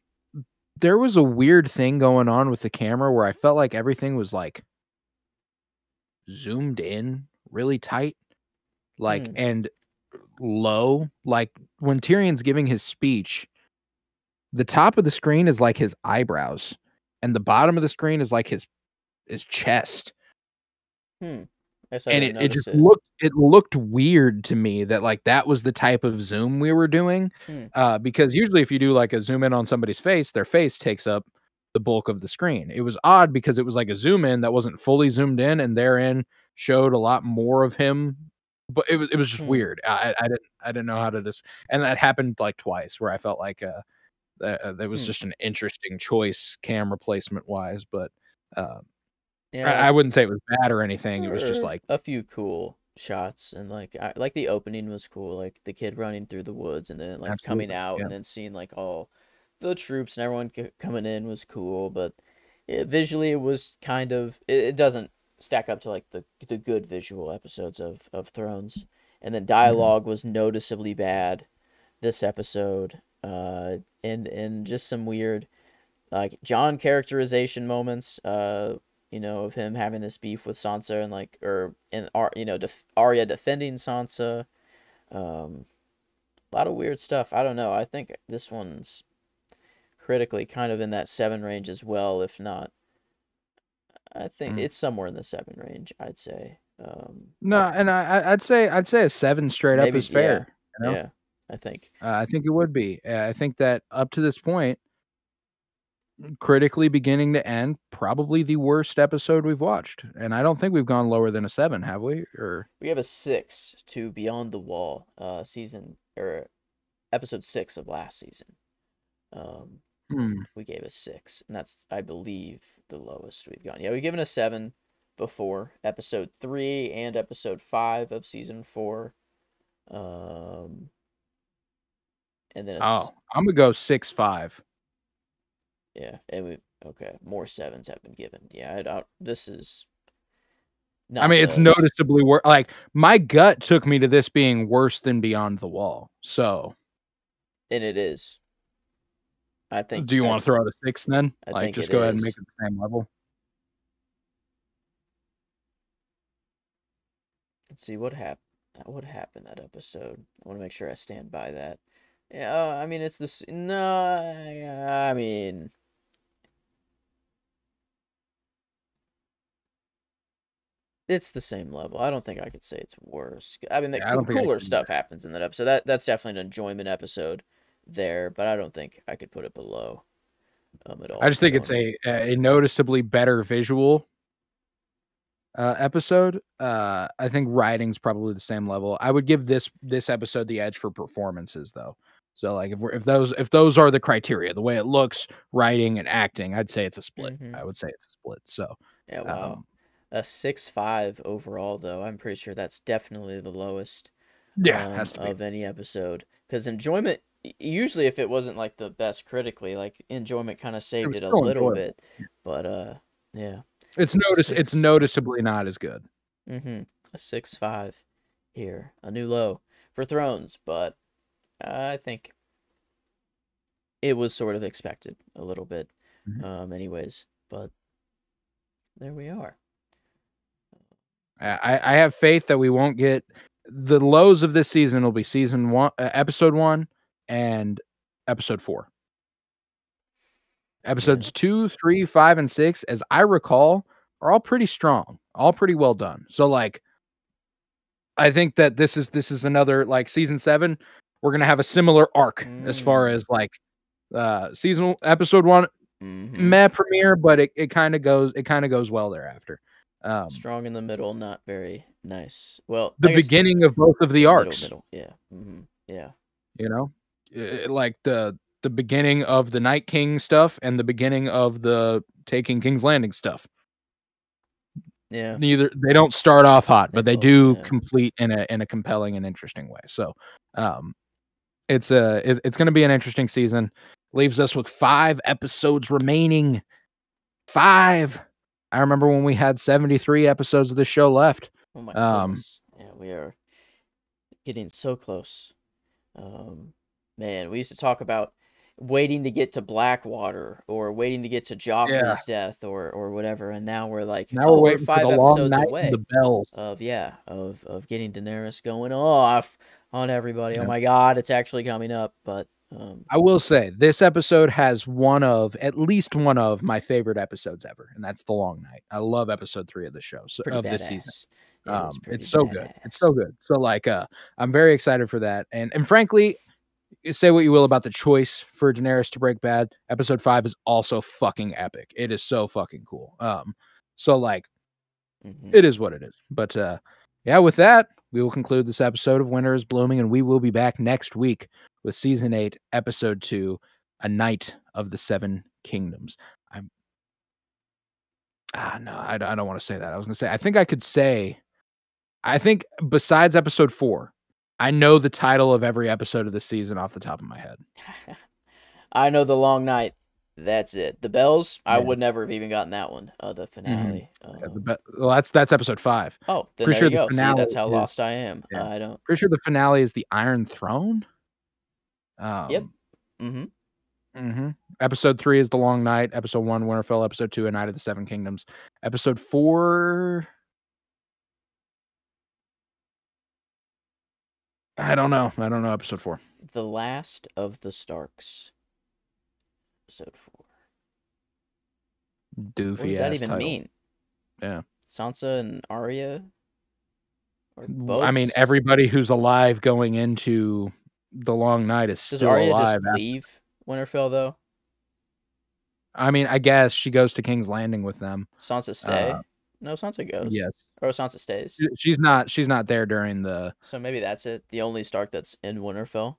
there was a weird thing going on with the camera where I felt like everything was like zoomed in really tight, like hmm. and low. Like when Tyrion's giving his speech, the top of the screen is like his eyebrows, and the bottom of the screen is like his chest. Hmm. Guess I And didn't it notice just it. looked weird to me that, like, that was the type of zoom we were doing, Hmm. because usually if you do, like, a zoom in on somebody's face, their face takes up the bulk of the screen. It was odd because it was like a zoom in that wasn't fully zoomed in, and therein showed a lot more of him, but it was just Hmm. weird. I didn't know how to just and that happened, like, twice where I felt like, that was Hmm. just an interesting choice camera placement-wise, but, uh, Yeah, I wouldn't say it was bad or anything, it was just there like a few cool shots, and like the opening was cool, like the kid running through the woods and then like coming absolutely, out yeah. and then seeing like all the troops and everyone coming in was cool, but visually it was kind of it doesn't stack up to like the good visual episodes of Thrones. And then Mhm. dialogue was noticeably bad this episode, and just some weird like John characterization moments, of him having this beef with Sansa and like or and Arya defending Sansa. A lot of weird stuff. I don't know. I think this one's critically kind of in that 7 range as well, if not. I think Mm. it's somewhere in the 7 range, I'd say. No, and I'd say a 7 straight up Maybe is fair, you know? yeah, I think. I think it would be. I think that up to this point, critically beginning to end, probably the worst episode we've watched, and I don't think we've gone lower than a 7, have we? Or We have a 6 to Beyond the Wall, season or episode 6 of last season. Um, hmm. we gave a 6, and that's, I believe, the lowest we've gone. Yeah, we've given a 7 before episode 3 and episode 5 of season 4. Um, and then Oh, I'm gonna go 6.5. yeah, and we okay, more 7s have been given. Yeah, this is I not mean, it's the noticeably worse. Like, my gut took me to this being worse than Beyond the Wall. So, and it is. I think do you I wanna throw out a 6 then? I Like, think just it go ahead and make is. it the same level? Let's see what happened that episode. I want to make sure I stand by that. Yeah, I mean it's this. No, I mean it's the same level. I don't think I could say it's worse. I mean, the Yeah, I don't think I cooler can either. stuff happens in that episode. That's definitely an enjoyment episode there, but I don't think I could put it below at I all, to just be think it's honest. a noticeably better visual episode. I think writing's probably the same level. I would give this episode the edge for performances, though. So, like, if those are the criteria, the way it looks, writing and acting, I'd say it's a split. Mm-hmm. I would say it's a split. So, Yeah, wow. um, A 6.5 overall, though. I'm pretty sure that's definitely the lowest yeah, has to be. of any episode. Because enjoyment, usually if it wasn't like the best critically, like enjoyment kind of It saved was it a still little enjoyable. bit. But yeah, It's six. noticeably not as good. Mm-hmm. A 6-5 here, a new low for Thrones, but I think it was sort of expected a little bit, anyways. But there we are. I have faith that we won't get the lows of this season. Will be season 1, episode 1, and episode 4. Episodes 2, 3, 5, and 6, as I recall, are all pretty strong, all pretty well done. So, like, I think that this is another, like, season 7. We're gonna have a similar arc as far as like seasonal episode 1, meh premiere, but it kind of goes well thereafter. Strong in the middle, not very nice. Well, The beginning of both of the arcs, middle, yeah, yeah. you know, like the beginning of the Night King stuff and the beginning of the taking King's Landing stuff. Yeah. They don't start off hot, but they do complete in a compelling and interesting way. So, it's going to be an interesting season. Leaves us with 5 episodes remaining. 5. I remember when we had 73 episodes of the show left. Oh my goodness. Yeah, we are getting so close. Man, we used to talk about waiting to get to Blackwater or waiting to get to Joffrey's death or whatever, and now we're like, we're waiting 5 for the episodes long night away and the bells. of getting Daenerys going off on everybody. Oh my god, it's actually coming up. But I will say this episode has at least one of my favorite episodes ever, and that's the Long Night. I love episode 3 of the show of this season. It's so good. It's so good. So like, I'm very excited for that. And frankly, say what you will about the choice for Daenerys to break bad. Episode 5 is also fucking epic. It is so fucking cool. So like, it is what it is. But yeah, with that, we will conclude this episode of Winter is Blooming, and we will be back next week with season 8, episode 2, A Night of the Seven Kingdoms. No, I don't want to say that. I was going to say, I think besides episode 4, I know the title of every episode of the season off the top of my head. I know The Long Night. That's it. The Bells, I would never have even gotten that one. The finale. Well, that's episode 5. Oh, then there you go. See, that's how lost I am. Yeah. I don't. Pretty sure the finale is the Iron Throne. Yep. Episode 3 is the Long Night. Episode 1, Winterfell. Episode 2, A Night of the Seven Kingdoms. Episode 4. I don't know. Episode 4. The Last of the Starks. Episode 4. Doofy. What does that even title. mean? Yeah. Sansa and Arya? Or both? I mean, everybody who's alive going into the Long Night is still alive. Does Arya just leave Winterfell, though? I mean, I guess she goes to King's Landing with them. Sansa stay? No, Sansa goes. Yes. Or Sansa stays. She's not there during the... So maybe that's it. The only Stark that's in Winterfell.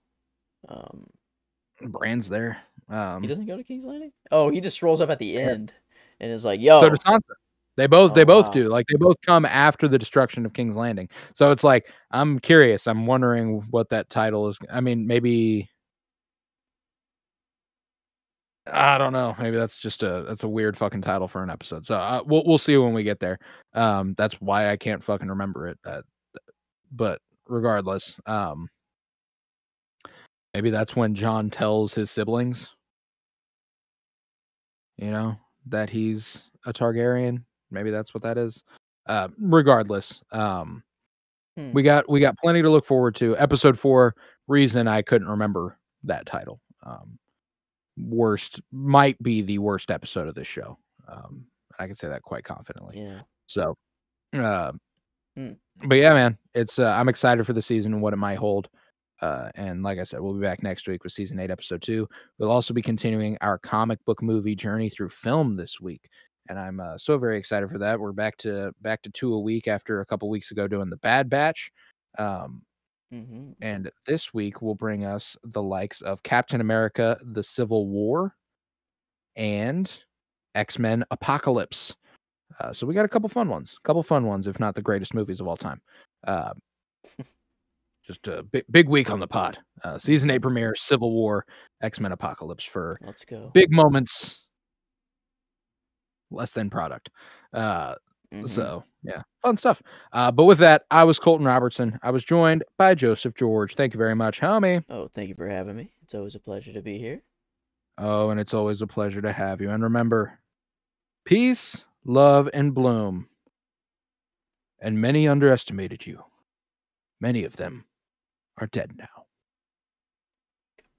Bran's there. He doesn't go to King's Landing? Oh, he just rolls up at the end and is like, yo. So does Sansa. They both do. Like, they both come after the destruction of King's Landing. So it's like, I'm curious. I'm wondering what that title is. I mean, maybe... I don't know. Maybe that's just a weird fucking title for an episode. So we'll see when we get there. That's why I can't fucking remember it. But regardless, maybe that's when Jon tells his siblings, that he's a Targaryen. Maybe that's what that is. Regardless, we got plenty to look forward to. Episode 4, reason I couldn't remember that title. Might be the worst episode of this show. I can say that quite confidently. Yeah. So, but yeah, man, it's I'm excited for the season and what it might hold. And like I said, we'll be back next week with season 8, episode 2. We'll also be continuing our comic book movie journey through film this week, and I'm so very excited for that. We're back to 2 a week after a couple weeks ago doing the Bad Batch. And this week will bring us the likes of Captain America: The Civil War and X-Men: Apocalypse. So we got a couple fun ones, if not the greatest movies of all time. Just a big week on the pod. Season 8 premiere, Civil War, X-Men: Apocalypse for Let's go. Big moments, less than product. Mm-hmm. So, yeah, fun stuff. But with that, I was Colton Robertson. I was joined by Joseph George. Thank you very much, homie. Oh, thank you for having me. It's always a pleasure to be here. Oh, and it's always a pleasure to have you. And remember, peace, love, and bloom. And many underestimated you. Many of them are dead now.